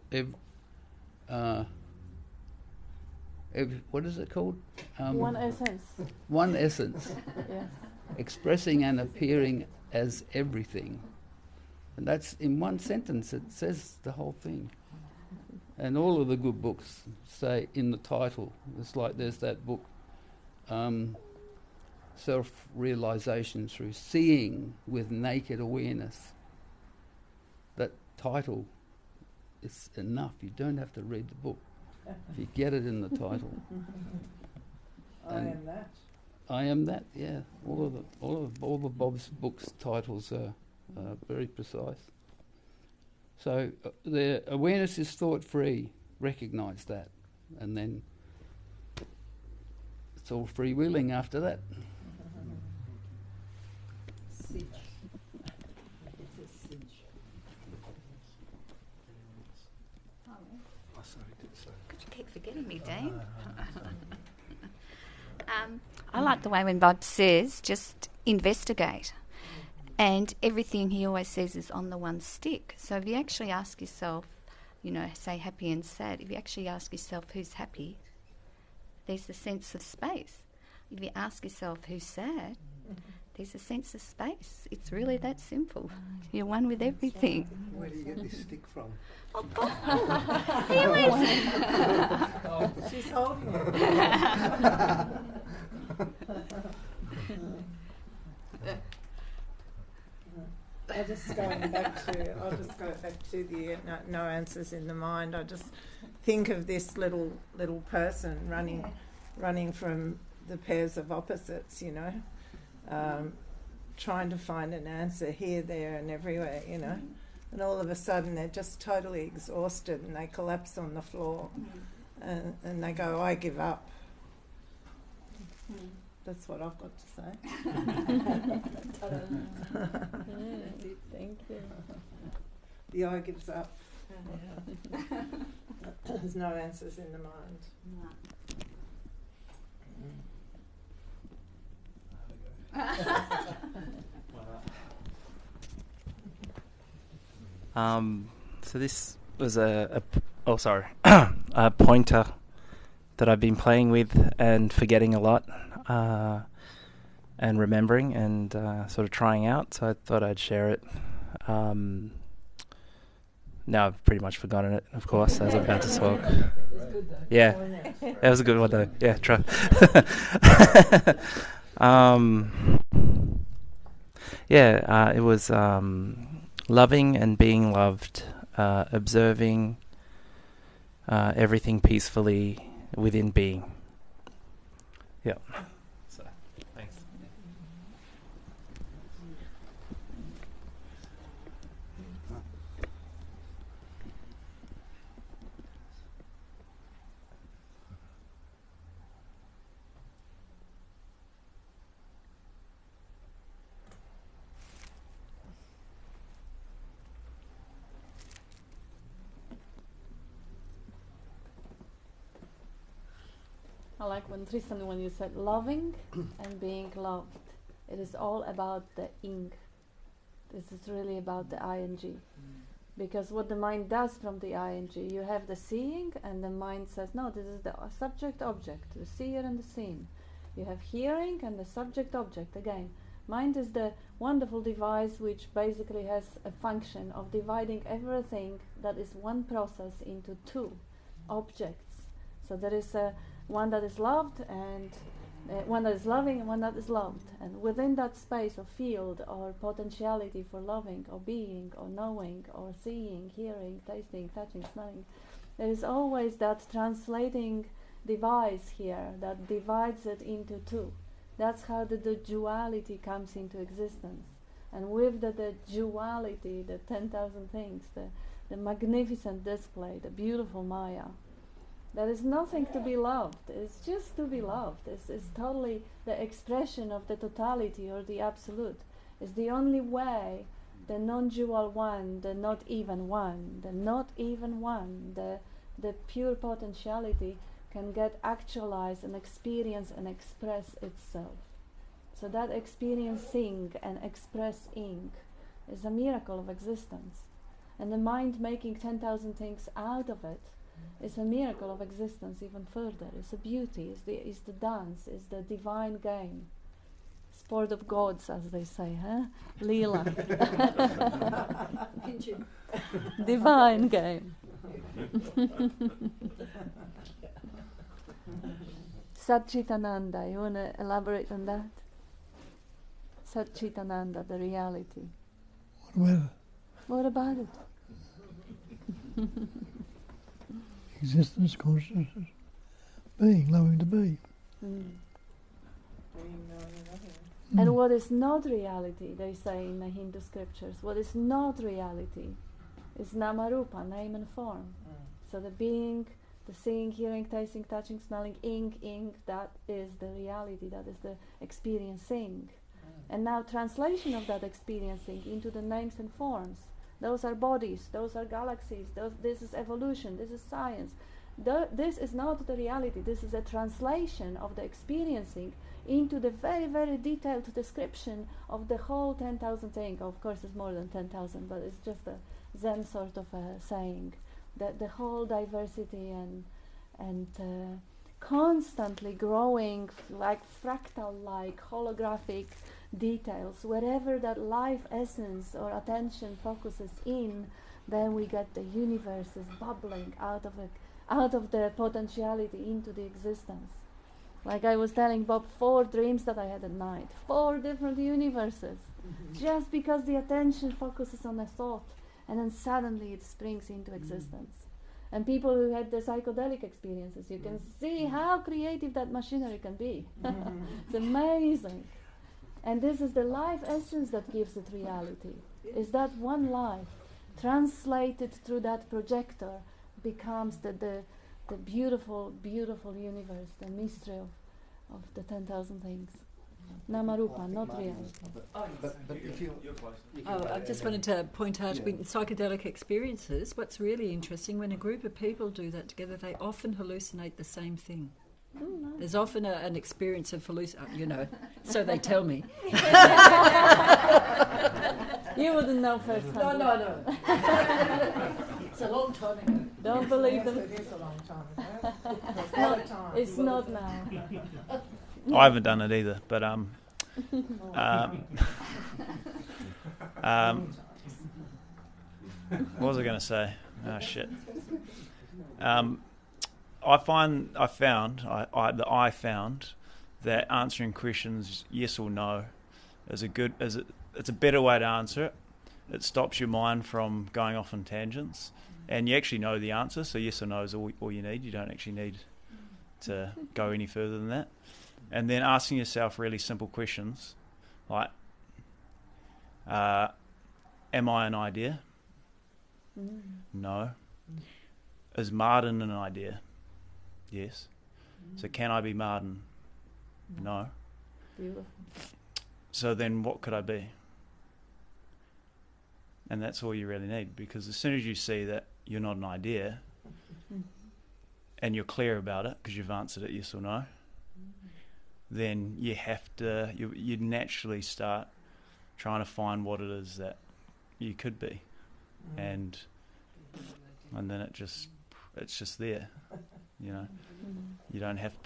S12: what is it called?
S8: One essence.
S12: One essence.
S8: Yes.
S12: Expressing and appearing as everything. And that's in one sentence, it says the whole thing. And all of the good books say in the title, it's like there's that book, Self-Realization Through Seeing with Naked Awareness. That title is enough. You don't have to read the book. If you get it in the title.
S3: I am that.
S12: I am that, yeah. All of Bob's books' titles are very precise. So the awareness is thought-free. Recognise that, and then it's all freewheeling after that.
S13: Keep forgetting me, Dean. I like the way when Bob says, just investigate. And everything he always says is on the one stick. So if you actually ask yourself, say happy and sad, if you actually ask yourself who's happy, there's a sense of space. If you ask yourself who's sad, there's a sense of space. It's really that simple. You're one with everything.
S5: Where do you get this stick from?
S13: Oh, God. Here is.
S3: She's holding it. I'll just go back to the no answers in the mind. I just think of this little person running from the pairs of opposites, trying to find an answer here, there, and everywhere, and all of a sudden they're just totally exhausted and they collapse on the floor, and they go, "I give up." That's what I've got to say.
S8: Thank you.
S3: The I gives up. There's no answers in the mind.
S14: So this was a pointer that I've been playing with and forgetting a lot, and remembering and sort of trying out. So I thought I'd share it. Now I've pretty much forgotten it, of course, as I'm about to talk. Yeah, that was a good one though. Yeah, try. It was loving and being loved, observing everything peacefully within being. Yeah. So, thanks.
S8: I like Tristan, when you said loving and being loved. It is all about the ing. This is really about the ing. Because what the mind does from the ing, you have the seeing, and the mind says, no, this is the subject-object, the seer and the seen. You have hearing and the subject-object. Again, mind is the wonderful device which basically has a function of dividing everything that is one process into two objects. So there is one that is loved and one that is loving and one that is loved. And within that space or field or potentiality for loving or being or knowing or seeing, hearing, tasting, touching, smelling, there is always that translating device here that divides it into two. That's how the duality comes into existence. And with the duality, the 10,000 things, the magnificent display, the beautiful Maya, there is nothing to be loved. It's just to be loved. It's totally the expression of the totality or the absolute. It's the only way the non-dual one, the not even one, the pure potentiality can get actualized and experience and express itself. So that experiencing and expressing is a miracle of existence. And the mind making 10,000 things out of it is a miracle of existence even further. It's a beauty, it's the dance, it's the divine game. Sport of gods, as they say, huh? Leela. Divine game. Satchitananda, you want to elaborate on that? Satchitananda, the reality.
S7: What about it?
S8: What about it?
S7: Existence, consciousness, being, loving to be.
S8: And what is not reality, they say in the Hindu scriptures, what is not reality is Namarupa, name and form. So the being, the seeing, hearing, tasting, touching, smelling, ing, that is the reality, that is the experiencing. And now translation of that experiencing into the names and forms. Those are bodies, those are galaxies, this is evolution, this is science. This is not the reality, this is a translation of the experiencing into the very, very detailed description of the whole 10,000 thing. Of course it's more than 10,000, but it's just a Zen sort of saying. That the whole diversity and constantly growing like fractal-like holographic details. Wherever that life essence or attention focuses in, then we get the universes bubbling out of the potentiality into the existence. Like I was telling Bob, 4 dreams that I had at night, 4 different universes, just because the attention focuses on a thought, and then suddenly it springs into existence. And people who had the psychedelic experiences, you can see how creative that machinery can be. It's amazing. And this is the life essence that gives it reality. Is that one life translated through that projector becomes the beautiful, beautiful universe, the mystery of the 10,000 things. Namarupa, not reality.
S5: But if you
S10: I just wanted to point out in psychedelic experiences, what's really interesting, when a group of people do that together, they often hallucinate the same thing.
S8: Nice.
S10: There's often an experience of so they tell me.
S8: You wouldn't know firsthand.
S10: No. It's a long time ago.
S8: Don't believe them.
S3: It is a long time ago.
S8: It's not now.
S15: I haven't done it either, but what was I going to say? Oh shit. I found that answering questions yes or no is it's a better way to answer it. It stops your mind from going off on tangents, and you actually know the answer. So yes or no is all you need. You don't actually need to go any further than that. And then asking yourself really simple questions like, am I an idea? No. Is Martin an idea? Yes. So can I be Martin? No.
S8: Beautiful.
S15: So then what could I be? And that's all you really need, because as soon as you see that you're not an idea, and you're clear about it because you've answered it yes or no, then you have to, you naturally start trying to find what it is that you could be, and then it's just there, you know. You don't have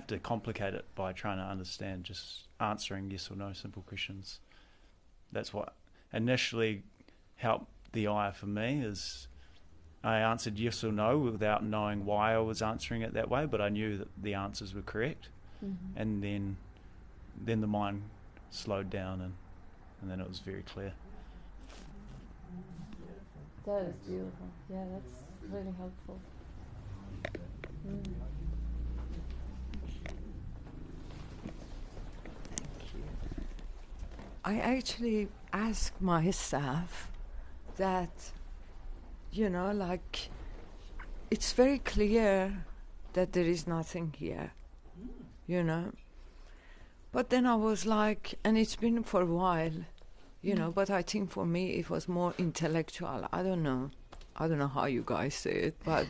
S15: to complicate it by trying to understand, just answering yes or no simple questions. That's what initially helped the eye for me, is I answered yes or no without knowing why I was answering it that way, but I knew that the answers were correct. And then the mind slowed down, and then it was very clear.
S8: That is beautiful. Yeah, that's really helpful.
S9: I actually ask myself that, you know, like, it's very clear that there is nothing here, you know. But then I was like, and it's been for a while, you know, but I think for me it was more intellectual. I don't know how you guys say it, but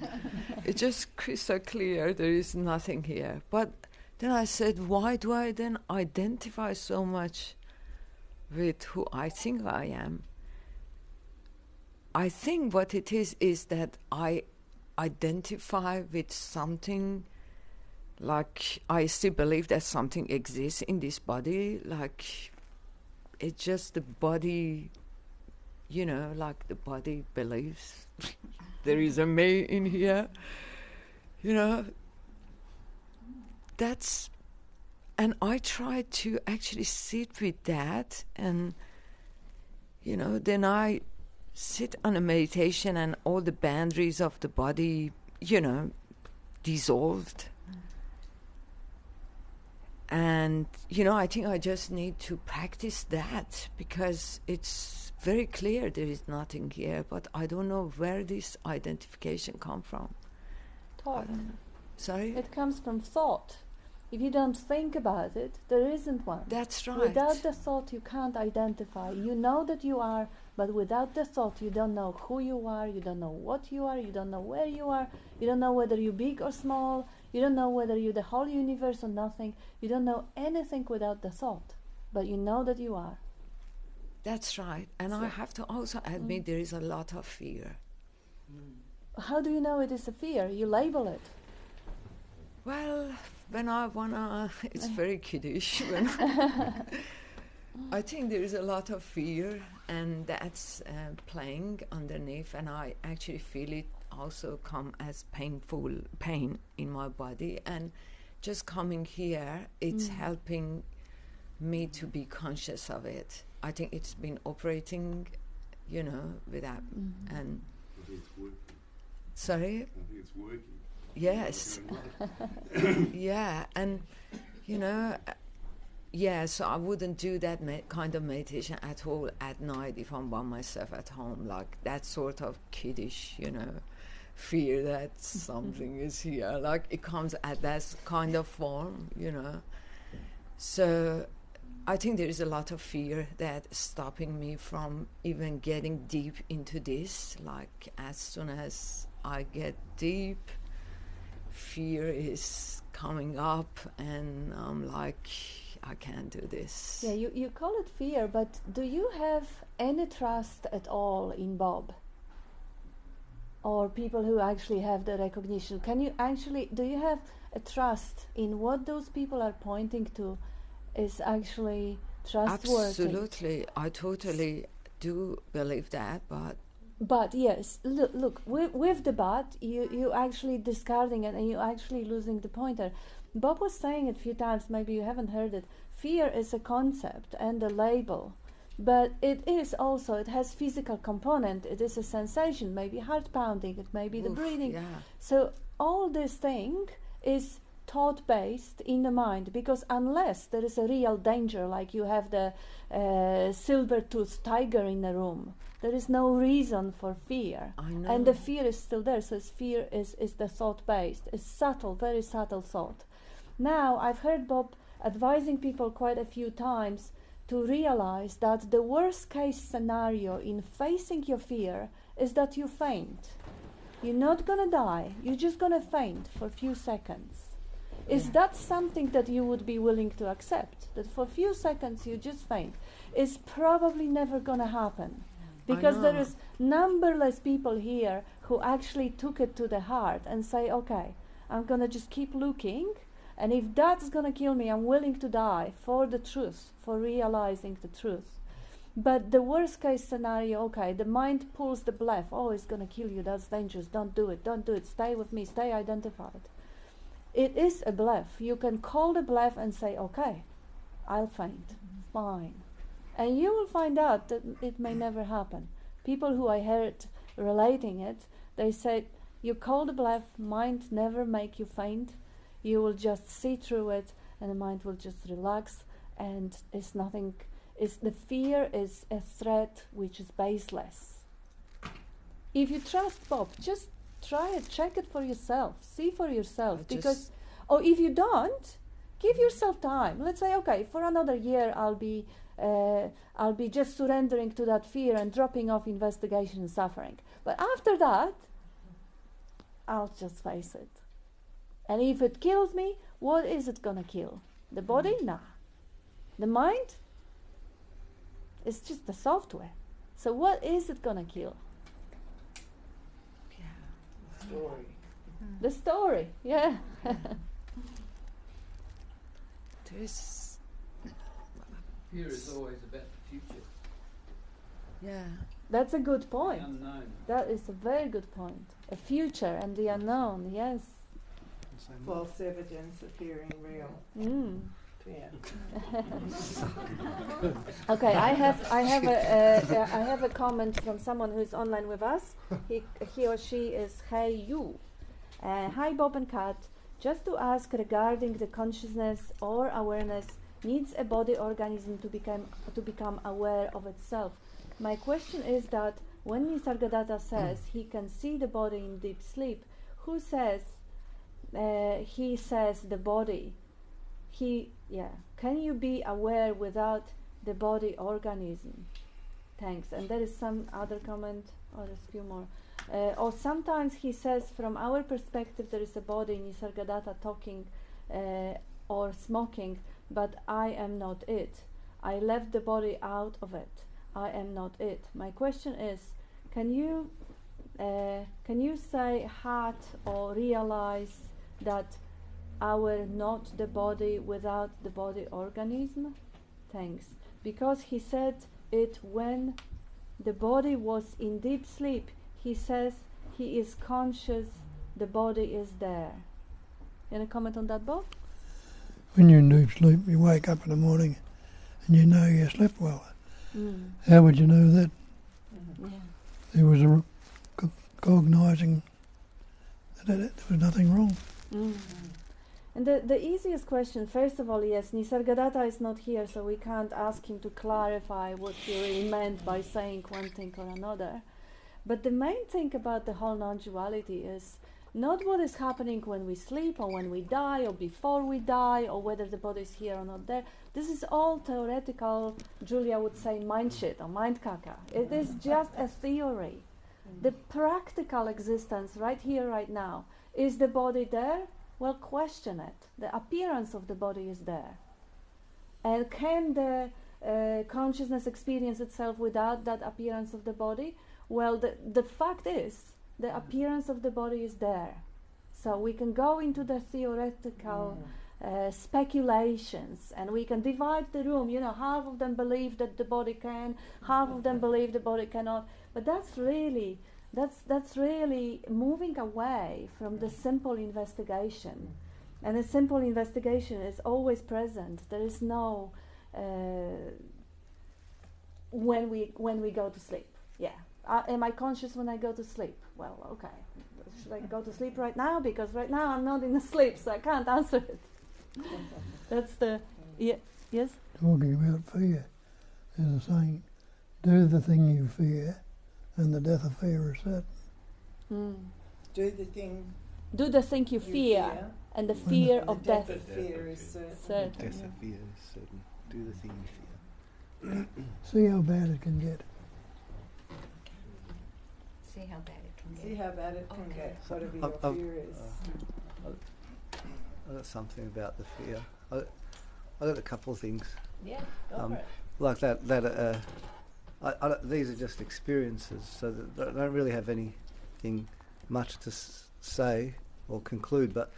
S9: it's just crystal clear there is nothing here. But then I said, why do I then identify so much with who I think I am? I think what it is that I identify with something, like I still believe that something exists in this body, like it's just the body, you know, like the body believes there is a me in here, you know. And I try to actually sit with that, and, you know, then I sit on a meditation and all the boundaries of the body, you know, dissolved. And, you know, I think I just need to practice that, because it's very clear there is nothing here, but I don't know where this identification comes from.
S8: Thought.
S9: Sorry?
S8: It comes from thought. If you don't think about it, there isn't one.
S9: That's right.
S8: Without the thought, you can't identify. You know that you are, but without the thought, you don't know who you are, you don't know what you are, you don't know where you are, you don't know whether you're big or small, you don't know whether you're the whole universe or nothing. You don't know anything without the thought, but you know that you are.
S9: That's right. And I have to also admit there is a lot of fear.
S8: How do you know it is a fear? You label it.
S9: Well, when I wanna, it's very kiddish. I think there is a lot of fear, and that's playing underneath, and I actually feel it also come as pain in my body, and just coming here, it's helping me to be conscious of it. I think it's been operating, you know, without and.
S6: It's working.
S9: Sorry?
S6: I think it's working.
S9: Yes. Yeah, and, you know, yeah, so I wouldn't do that kind of meditation at all at night if I'm by myself at home, like that sort of kiddish, you know, fear that something is here. Like it comes at that kind of form, you know. So I think there is a lot of fear that's stopping me from even getting deep into this. Like as soon as I get deep, fear is coming up, and I'm like, I can't do this.
S8: Yeah, you call it fear, but do you have any trust at all in Bob? Or people who actually have the recognition? Do you have a trust in what those people are pointing to is actually trustworthy?
S9: Absolutely. I totally do believe that,
S8: But yes, look with the but, you actually discarding it, and you actually losing the pointer. Bob was saying it a few times, maybe you haven't heard it. Fear is a concept and a label, but it has physical component. It is a sensation, maybe heart pounding, it may be the breathing.
S9: Yeah.
S8: So all this thing is thought based in the mind, because unless there is a real danger, like you have the silver-toothed tiger in the room, there is no reason for fear.
S9: I know.
S8: And the fear is still there. So fear is the thought based. It's subtle, very subtle thought. Now I've heard Bob advising people quite a few times to realize that the worst case scenario in facing your fear is that you faint. you're not gonna die, you're just gonna faint for a few seconds. Is that something that you would be willing to accept? That for a few seconds you just faint? Is probably never gonna happen. Because there is numberless people here who actually took it to the heart and say, okay, I'm gonna just keep looking, and if that's gonna kill me, I'm willing to die for the truth, for realizing the truth. But the worst case scenario, okay, the mind pulls the bluff, oh, it's gonna kill you, that's dangerous, don't do it, stay with me, stay identified. It is a bluff. You can call the bluff and say, okay, I'll faint, fine. And you will find out that it may never happen. People who I heard relating it, they said, you call the bluff, mind never make you faint, you will just see through it, and the mind will just relax, and it's nothing. The fear is a threat which is baseless. If you trust Bob, just try it, check it for yourself, see for yourself. Because, or if you don't, give yourself time. Let's say, okay, for another year I'll be just surrendering to that fear and dropping off investigation and suffering. But after that, I'll just face it. And if it kills me, what is it gonna kill? The body? Nah. The mind? It's just the software. So what is it gonna kill?
S3: Story.
S8: The story, yeah.
S12: Fear is always about the future.
S8: Yeah. That's a good point.
S12: The unknown.
S8: That is a very good point. A future and the unknown, yes.
S3: False evidence appearing real. Yeah.
S8: Okay, I have a comment from someone who's online with us. He or she is Hey You. Hi Bob and Kat. Just to ask regarding the consciousness or awareness needs a body organism to become aware of itself. My question is that when Nisargadatta says he can see the body in deep sleep, who says he says the body? Can you be aware without the body organism? Thanks. And there is some other comment, or there's a few more. Or sometimes he says, from our perspective, there is a body, Nisargadatta, talking or smoking, but I am not it. I left the body out of it. I am not it. My question is, can you say heart or realize that our not the body without the body organism? Thanks. Because he said it when the body was in deep sleep. He says he is conscious, the body is there. Any comment on that, Bob?
S7: When you're in deep sleep, you wake up in the morning and you know you slept well. How would you know that? There was a cognizing that there was nothing wrong.
S8: And the easiest question, first of all, yes, Nisargadatta is not here, so we can't ask him to clarify what he really meant by saying one thing or another. But the main thing about the whole non-duality is not what is happening when we sleep or when we die or before we die or whether the body is here or not there. This is all theoretical, Julia would say, mind shit or mind caca. It is just a theory. The practical existence right here, right now, is the body there? Well, question it. The appearance of the body is there. And can the consciousness experience itself without that appearance of the body? Well, the fact is, the appearance of the body is there. So we can go into the theoretical speculations, and we can divide the room. You know, half of them believe that the body can, half of them believe the body cannot. But that's really moving away from the simple investigation. And the simple investigation is always present. There is no when we go to sleep. Yeah. Am I conscious when I go to sleep? Well, okay. Should I go to sleep right now? Because right now I'm not in a sleep, so I can't answer it. That's the... yes?
S7: Talking about fear, there's a saying, do the thing you fear, and the death of fear is certain.
S3: Do the thing
S8: you fear, and the fear of death.
S3: The fear is certain.
S5: The death of fear is certain. Do the thing you fear.
S7: See how bad it can get.
S13: See how bad it can
S3: See how bad it can get, whatever your
S5: I've
S3: fear is.
S5: I got something about the fear. I got a couple of things.
S11: Yeah, go for it.
S5: Like that. These are just experiences, so that I don't really have anything much to say or conclude. But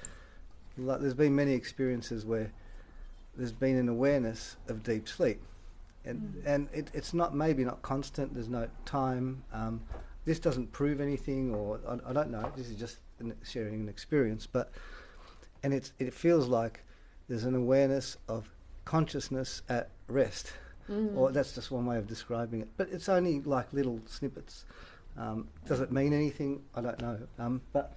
S5: like, there's been many experiences where there's been an awareness of deep sleep, and it's not maybe not constant. There's no time. This doesn't prove anything, or I don't know. This is just sharing an experience, and it feels like there's an awareness of consciousness at rest, or that's just one way of describing it. But it's only like little snippets. Does it mean anything? I don't know. But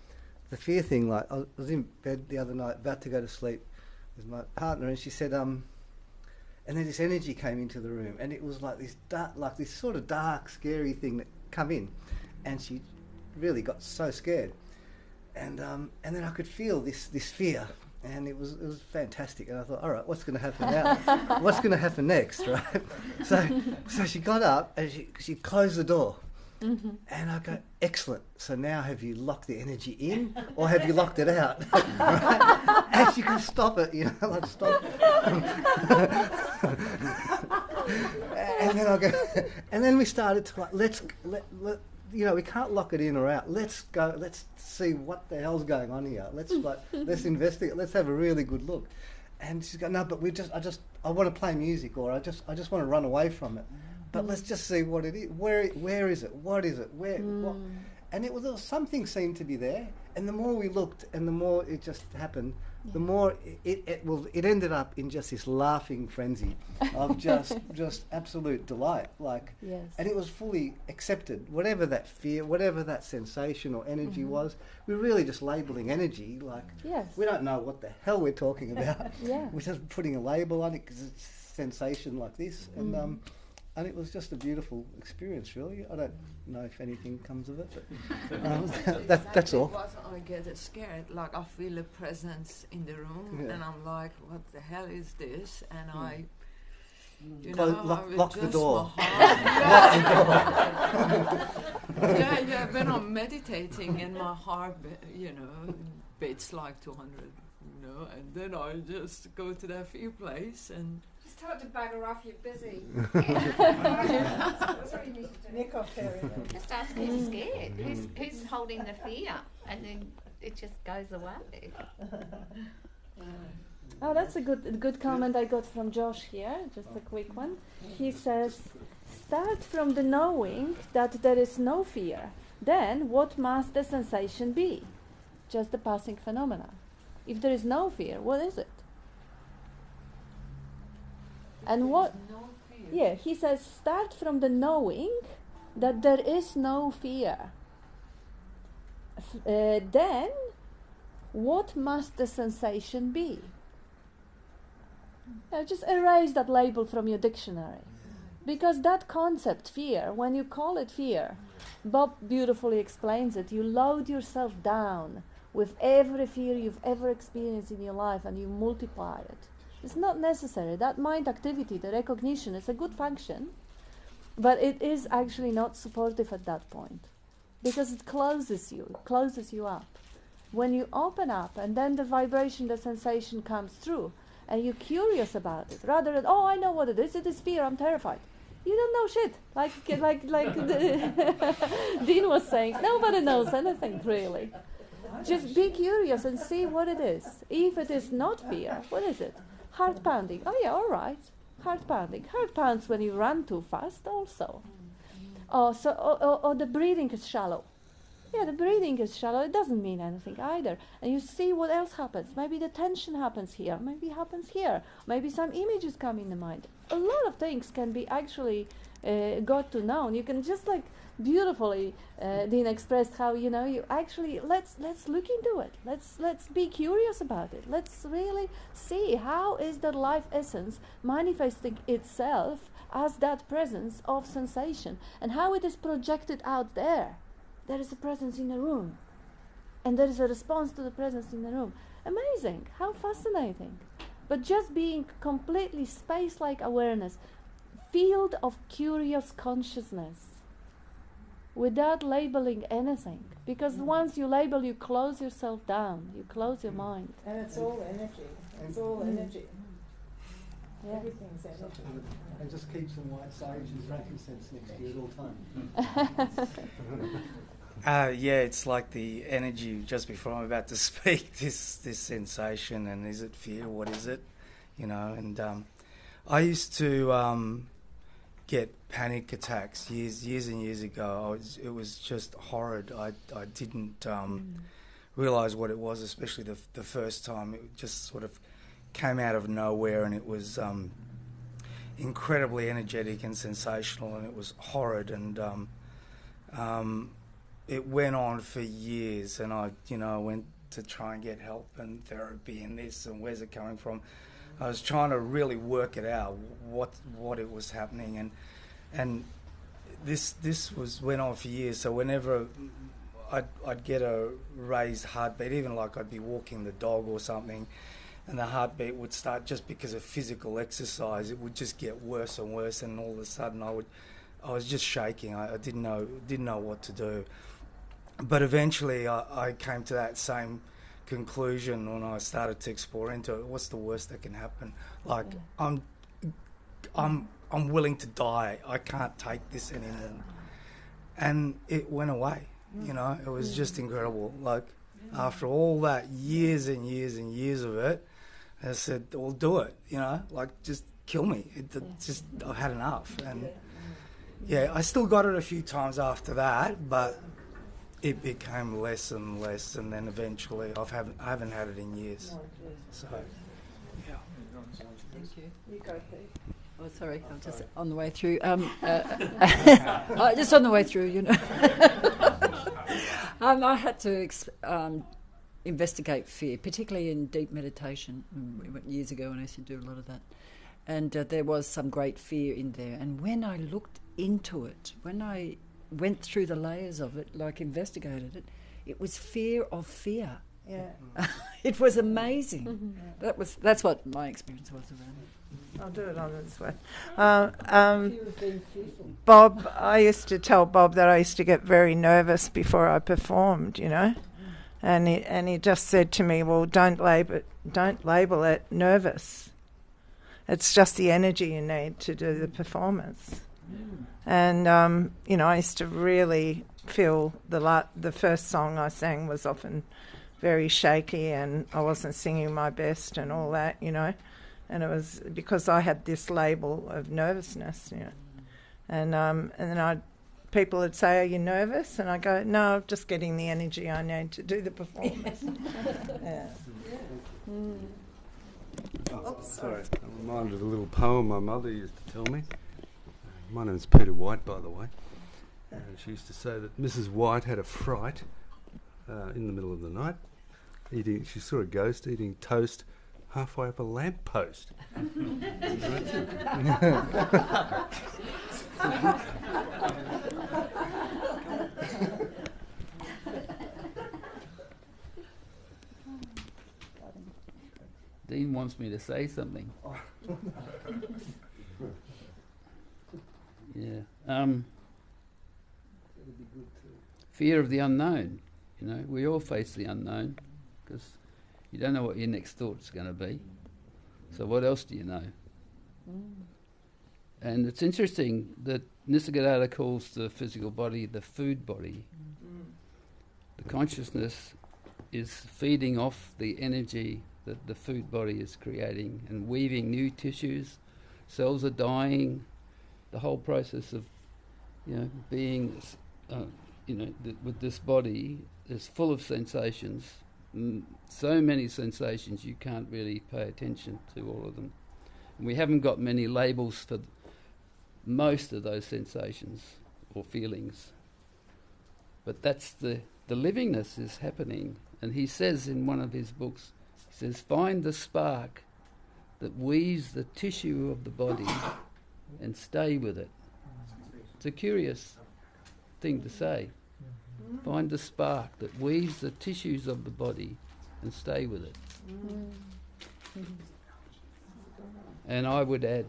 S5: the fear thing, like I was in bed the other night, about to go to sleep with my partner, and she said, and then this energy came into the room, and it was like this dark, like this sort of dark, scary thing that come in, and she really got so scared, and then I could feel this fear, and it was fantastic, and I thought, all right, what's going to happen now? What's going to happen next, right? So she got up and she closed the door. And I go, excellent. So now have you locked the energy in, or have you locked it out? Right? And she can stop it, like stop. And then I go, and then we started to like, let we can't lock it in or out. Let's go. Let's see what the hell's going on here. Let's investigate. Let's have a really good look. And she's going, no, but I want to play music, or I just want to run away from it. But let's just see what it is. Where is it? What is it? What? And there was something seemed to be there. And the more we looked, and the more it just happened, the more it ended up in just this laughing frenzy of just absolute delight. And it was fully accepted. Whatever that fear, whatever that sensation or energy was, we're really just labelling energy. We don't know what the hell we're talking about. We're just putting a label on it because it's sensation like this. And it was just a beautiful experience, really. I don't know if anything comes of it, but that's all.
S9: I get scared, like I feel a presence in the room, and I'm like, what the hell is this? And I,
S5: lock the door.
S9: Yeah, when I'm meditating and my heart, beats like 200, and then I just go to that fear place and...
S16: Just tell it to bugger off, you're busy.
S11: That's what you need to do.
S3: Nick off there.
S13: Just ask who's scared, who's holding the fear, and then it just goes away.
S8: Oh, that's a good comment I got from Josh here, just a quick one. He says, start from the knowing that there is no fear. Then what must the sensation be? Just the passing phenomena. If there is no fear, what is it? And what?
S9: No fear.
S8: Yeah, he says, start from the knowing that there is no fear. Then, what must the sensation be? Just erase that label from your dictionary. Because that concept, fear, when you call it fear, Bob beautifully explains it, you load yourself down with every fear you've ever experienced in your life and you multiply it. It's not necessary. That mind activity, the recognition, is a good function, but it is actually not supportive at that point because it closes you up. When you open up and then the vibration, the sensation comes through and you're curious about it, rather than, oh, I know what it is fear, I'm terrified. You don't know shit. Like Dean was saying, nobody knows anything really. Just be curious and see what it is. If it is not fear, what is it? Heart pounding. Oh yeah, all right. Heart pounding. Heart pounds when you run too fast also. Or the breathing is shallow. Yeah, the breathing is shallow. It doesn't mean anything either. And you see what else happens. Maybe the tension happens here. Maybe it happens here. Maybe some images come in the mind. A lot of things can be actually got to know. You can just beautifully Dean expressed how you actually let's look into it. Let's be curious about it. Let's really see how is that life essence manifesting itself as that presence of sensation and how it is projected out there. There is a presence in the room and there is a response to the presence in the room. Amazing, how fascinating. But just being completely space-like awareness, field of curious consciousness. without labeling anything. Because once you label, you close yourself down, you close your mind.
S3: And it's all energy. It's all energy. Yeah. Everything's energy.
S5: And just keep some white sage and frankincense next to you at all times.
S17: Yeah, it's like the energy just before I'm about to speak, this sensation, and is it fear, what is it? You know, and I used to get panic attacks years and years ago. It was just horrid. I didn't realise what it was, especially the first time. It just sort of came out of nowhere, and it was incredibly energetic and sensational, and it was horrid, and it went on for years, and I went to try and get help and therapy and this, and where's it coming from. I was trying to really work it out, what it was happening, and this went on for years. So whenever I'd get a raised heartbeat, even like I'd be walking the dog or something, and the heartbeat would start, just because of physical exercise, it would just get worse and worse, and all of a sudden I was just shaking. I didn't know what to do. But eventually I came to that same conclusion when I started to explore into it. What's the worst that can happen? Like, I'm willing to die. I can't take this anymore. And it went away. You know, it was just incredible. Like, after all that years and years and years of it, I said, well, do it, you know, like, just kill me. I've had enough. And yeah, I still got it a few times after that, but it became less and less, and then eventually I haven't had it in years. So, yeah.
S10: Thank you.
S3: You go, Pete.
S10: Oh, sorry, I'm just on the way through. Just on the way through, you know. I had to investigate fear, particularly in deep meditation. We went years ago, and I used to do a lot of that. And there was some great fear in there. And when I looked into it, when I went through the layers of it, like investigated it, it was fear of fear.
S3: Yeah.
S10: It was amazing. That's what my experience was around it.
S3: I'll do it on this way. Bob, I used to tell Bob that I used to get very nervous before I performed, you know, and he just said to me, "Well, don't label it nervous. It's just the energy you need to do the performance." And you know, I used to really feel the first song I sang was often very shaky, and I wasn't singing my best and all that, you know. And it was because I had this label of nervousness, you know. And then people would say, "Are you nervous?" And I go, "No, I'm just getting the energy I need to do the performance." Yeah.
S6: Oh, sorry. I'm reminded of a little poem my mother used to tell me. My name's Peter White, by the way. She used to say that Mrs. White had a fright in the middle of the night. She saw a ghost eating toast halfway up a lamppost.
S12: Dean wants me to say something. Yeah. Fear of the unknown. You know, we all face the unknown because you don't know what your next thought's going to be. So what else do you know? And it's interesting that Nisargadatta calls the physical body the food body. The consciousness is feeding off the energy that the food body is creating and weaving new tissues. Cells are dying. The whole process of, you know, being, with this body is full of sensations. So many sensations you can't really pay attention to all of them. And we haven't got many labels for most of those sensations or feelings. But that's the livingness is happening. And he says in one of his books, he says, find the spark that weaves the tissue of the body and stay with it. It's a curious thing to say. Find the spark that weaves the tissues of the body and stay with it. And I would add,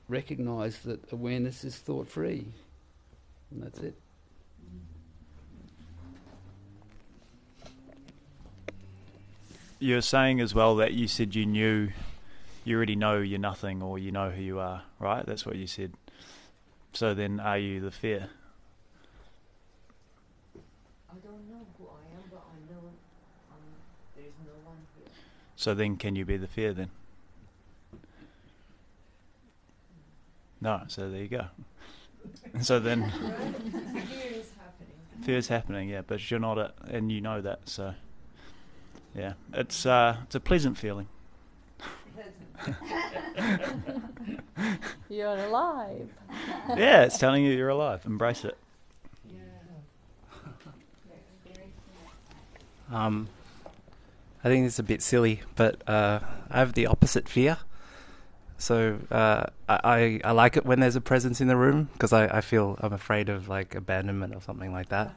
S12: recognise that awareness is thought-free. And that's it.
S15: you're saying as well that you said you already know you're nothing, or you know who you are, right? That's what you said. So then, are you the fear?
S9: I don't know who I am, but I know there is no one here.
S15: So then, can you be the fear then? No. So there you go. So then,
S9: Fear is happening.
S15: fear is happening, yeah, but you're not it, and you know that. So, yeah, it's a pleasant feeling.
S8: You're alive.
S15: Yeah, it's telling you you're alive. Embrace it.
S14: I think it's a bit silly, but I have the opposite fear. So I like it when there's a presence in the room, because I feel I'm afraid of like abandonment or something like that.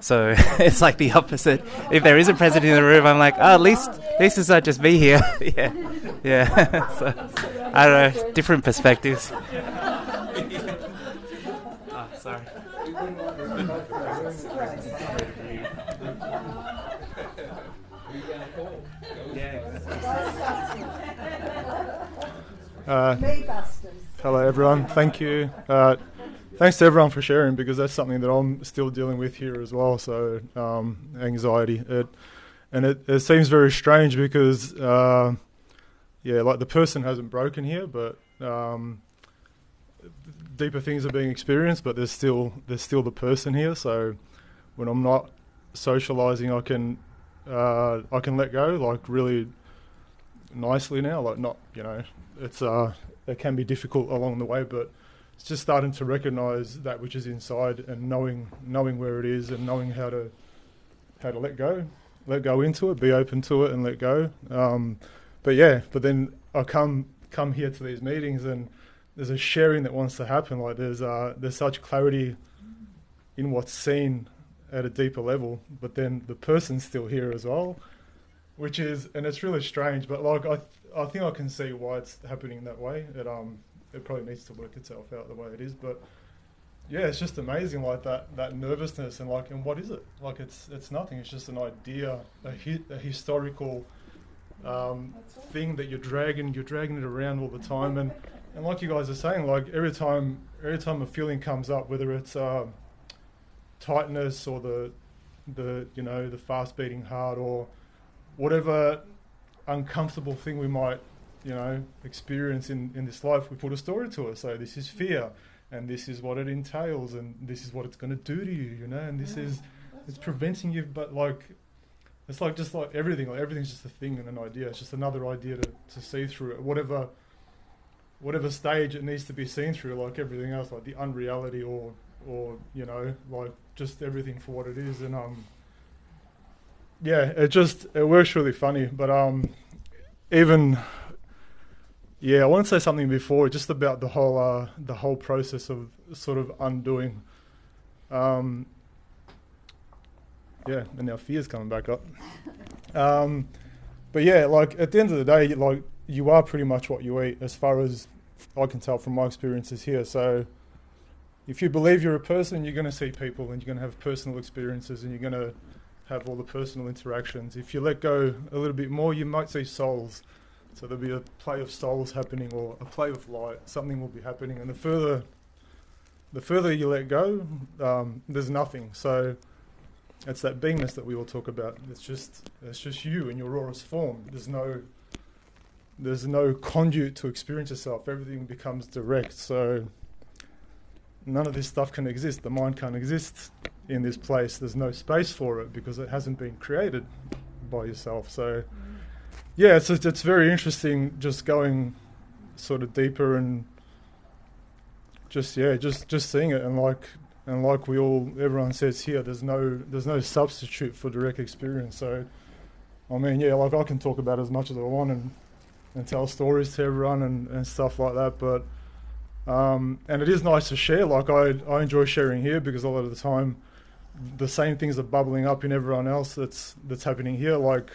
S14: So it's like the opposite. If there is a presence in the room, I'm like, at least it's not just me here. yeah. So I don't know, different perspectives. Oh, sorry.
S18: Hello everyone, thank you. Thanks to everyone for sharing, because that's something that I'm still dealing with here as well, so anxiety. It seems very strange because, like the person hasn't broken here, but deeper things are being experienced, but there's still the person here, so when I'm not socialising, I can let go, like really nicely now, like not, it can be difficult along the way, but it's just starting to recognise that which is inside and knowing where it is and knowing how to let go into it, be open to it and let go. But then I come here to these meetings and there's a sharing that wants to happen. Like there's such clarity in what's seen at a deeper level, but then the person's still here as well, and it's really strange, but like I think I can see why it's happening that way. It probably needs to work itself out the way it is, but yeah, it's just amazing, like that nervousness and what is it? Like it's nothing. It's just an idea, a historical thing that you're dragging it around all the time, and like you guys are saying, like every time a feeling comes up, whether it's tightness or the fast beating heart or whatever uncomfortable thing we might experience in this life, we put a story to it. So this is fear, and this is what it entails, and this is what it's going to do to you, and this is it's preventing you. But like it's like just like everything, like everything's just a thing and an idea. It's just another idea to see through it, whatever stage it needs to be seen through, like everything else, like the unreality or like just everything for what it is. And it works really funny, but I want to say something before, just about the whole process of sort of undoing. And now fear's coming back up. But yeah, like at the end of the day, like you are pretty much what you eat, as far as I can tell from my experiences here. So if you believe you're a person, you're going to see people and you're going to have personal experiences and you're going to have all the personal interactions. If you let go a little bit more, you might see souls. So there'll be a play of souls happening, or a play of light. Something will be happening, and the further you let go, there's nothing. So it's that beingness that we all talk about. It's just you in your rawest form. There's no conduit to experience yourself. Everything becomes direct. So none of this stuff can exist. The mind can't exist in this place. There's no space for it because it hasn't been created by yourself. So yeah, it's very interesting just going sort of deeper and just seeing it, and like everyone says here, there's no substitute for direct experience. So I mean, yeah, like I can talk about it as much as I want and tell stories to everyone and stuff like that, but and it is nice to share. Like I enjoy sharing here because a lot of the time the same things are bubbling up in everyone else that's happening here, like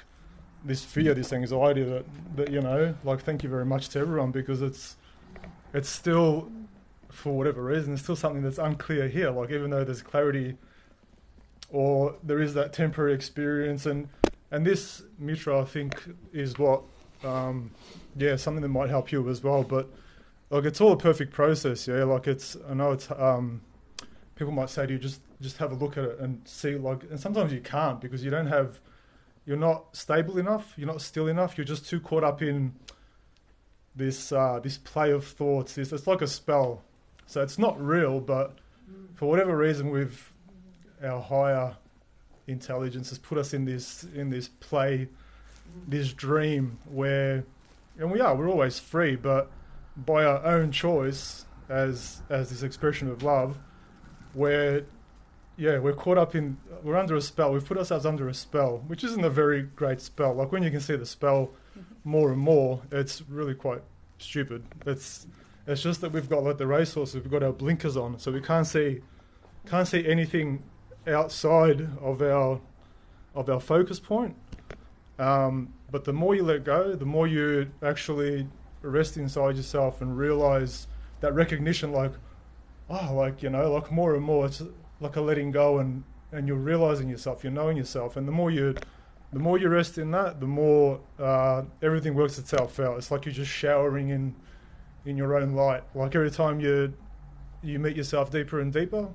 S18: this fear, this anxiety that like thank you very much to everyone, because it's still, for whatever reason, it's still something that's unclear here. Like even though there's clarity or there is that temporary experience, and And this Mitra, I think, is what, something that might help you as well. But like, it's all a perfect process, yeah. Like, I know it's people might say to you, just have a look at it and see, like, and sometimes you can't because you're not stable enough, you're not still enough, you're just too caught up in this play of thoughts. It's like a spell. So it's not real, but for whatever reason, our higher intelligence has put us in this play, this dream where, and we're always free, but by our own choice, as this expression of love, we're caught up we're under a spell. We've put ourselves under a spell, which isn't a very great spell. Like, when you can see the spell more and more, it's really quite stupid. It's just that we've got, like the racehorses, we've got our blinkers on, so we can't see anything outside of our focus point. But the more you let go, the more you actually rest inside yourself and realize that recognition, like, like more and more, it's like a letting go, and you're realizing yourself, you're knowing yourself, and the more you rest in that, the more everything works itself out. It's like you're just showering in your own light. Like, every time you meet yourself deeper and deeper,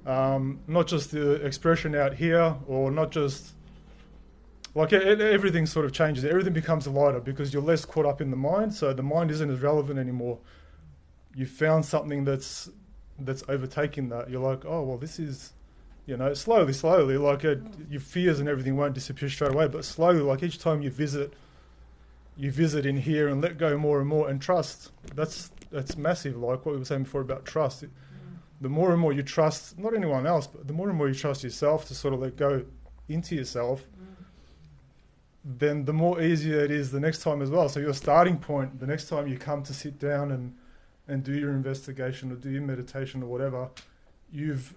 S18: not just the expression out here, or not just like everything sort of changes. Everything becomes lighter because you're less caught up in the mind, so the mind isn't as relevant anymore. You found something that's overtaking that. You're like, oh, well, this is, slowly, like your fears and everything won't disappear straight away, but slowly, like each time you visit in here and let go more and more and trust. That's massive, like what we were saying before about trust. The more and more you trust, not anyone else, but the more and more you trust yourself to sort of let go into yourself, then the more easier it is the next time as well. So your starting point, the next time you come to sit down and do your investigation or do your meditation or whatever, you've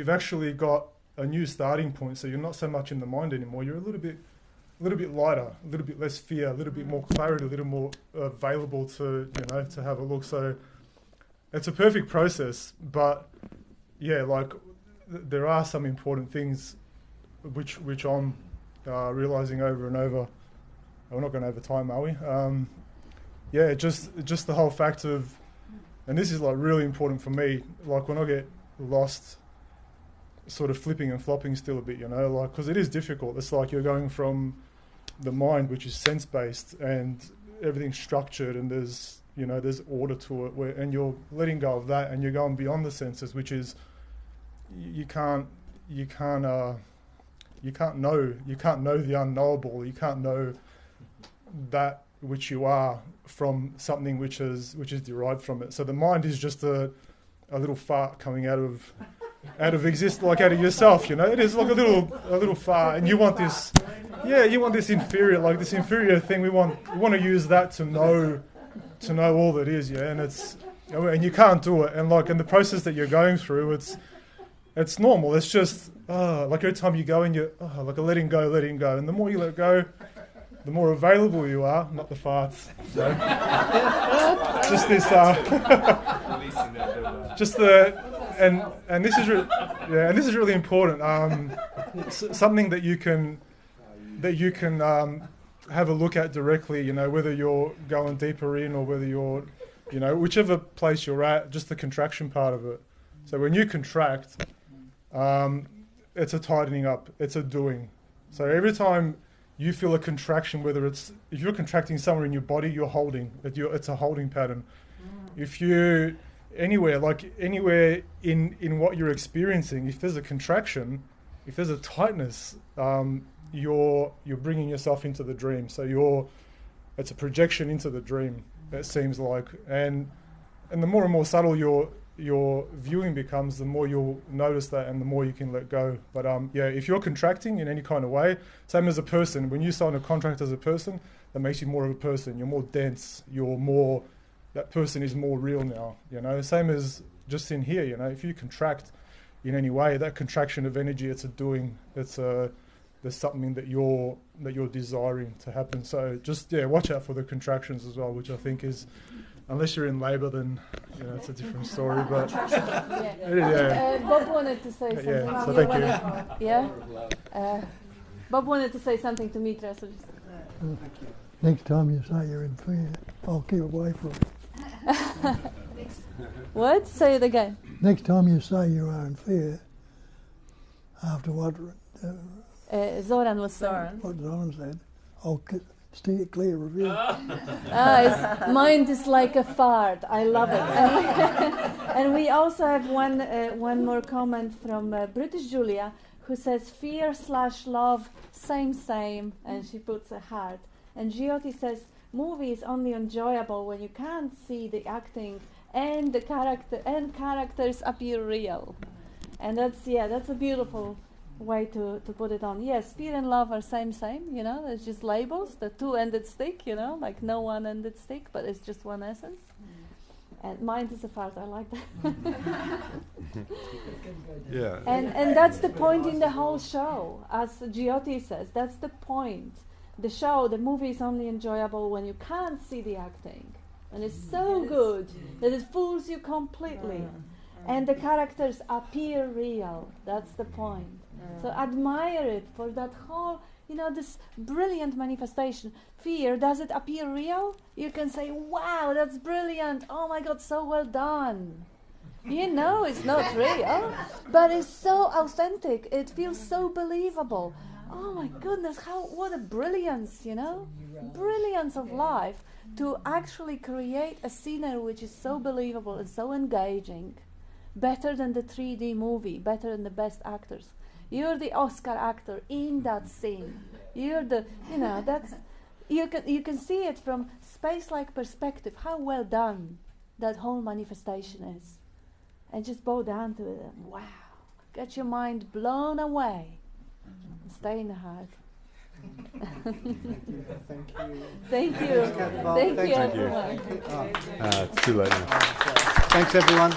S18: actually got a new starting point. So you're not so much in the mind anymore. You're a little bit lighter, a little bit less fear, a little bit more clarity, a little more available to have a look. So it's a perfect process, but yeah, like there are some important things which I'm realizing over and over. We're not going over time, are we? Just the whole fact of, and this is like really important for me, like when I get lost, sort of flipping and flopping still a bit, like, because it is difficult. It's like you're going from the mind, which is sense-based, and everything's structured, and there's order to it, and you're letting go of that, and you're going beyond the senses, which is you can't know the unknowable. You can't know that which you are from something which is derived from it. So the mind is just a little fart coming out of exist, like out of yourself. It is like a little fart, and you want this. Yeah, you want this inferior, like this inferior thing. We want to use that to know all that is. Yeah, and you can't do it. And like in the process that you're going through, it's normal. It's just like every time you go and you're like a letting go, and the more you let go, the more available you are. Not the farts. So. Just this. And this is really important. Something that you can have a look at directly. Whether you're going deeper in or whether you're, whichever place you're at. Just the contraction part of it. So when you contract, it's a tightening up. It's a doing. So every time you feel a contraction, if you're contracting somewhere in your body, you're holding. It's a holding pattern. If you anywhere in what you're experiencing, if there's a contraction, if there's a tightness, you're bringing yourself into the dream. So it's a projection into the dream. It seems like, and the more and more subtle your viewing becomes, the more you'll notice that, and the more you can let go. But if you're contracting in any kind of way, same as a person, when you sign a contract as a person, that makes you more of a person. You're more dense. That person is more real now. Same as just in here. If you contract in any way, that contraction of energy, it's a doing. There's something that you're desiring to happen. So just watch out for the contractions as well, which I think is. Unless you're in labour, then it's a different story. But
S8: Bob wanted to say something.
S18: So thank you.
S8: Bob wanted to say something to Mitra, so just...
S7: Next time you say you're in fear, I'll keep away from it.
S8: What? Say it again.
S7: Next time you say you are in fear, after what
S8: Zoran was saying.
S7: What Zoran said, I'll steer clear of you.
S8: His mind is like a fart. I love it. And we also have one more comment from British Julia, who says fear/love, same, and she puts a heart. And Jyoti says movie is only enjoyable when you can't see the acting and the characters appear real. And that's a beautiful way to put it on. Yes, fear and love are same, you know, it's just labels, the two-ended stick, you know, like no one-ended stick, but it's just one essence. And mind is a fart, I like that.
S6: Yeah.
S8: And that's the point in the whole show, as Jyoti says, that's the point. The movie is only enjoyable when you can't see the acting. And it's so good that it fools you completely. And the characters appear real. That's the point. So admire it for that whole, you know, this brilliant manifestation. Fear, does it appear real? You can say, wow, that's brilliant. Oh my God, so well done. You know it's not real, but it's so authentic. It feels so believable. Oh my goodness, what a brilliance, you know? Brilliance of life to actually create a scenery which is so believable and so engaging. Better than the 3D movie, better than the best actors. You're the Oscar actor in that scene. You're the, you know, that's, you can see it from space-like perspective, how well done that whole manifestation is. And just bow down to it and wow, get your mind blown away. And stay in the heart. Thank you. Thank you, everyone.
S6: It's too late now.
S5: Thanks, everyone.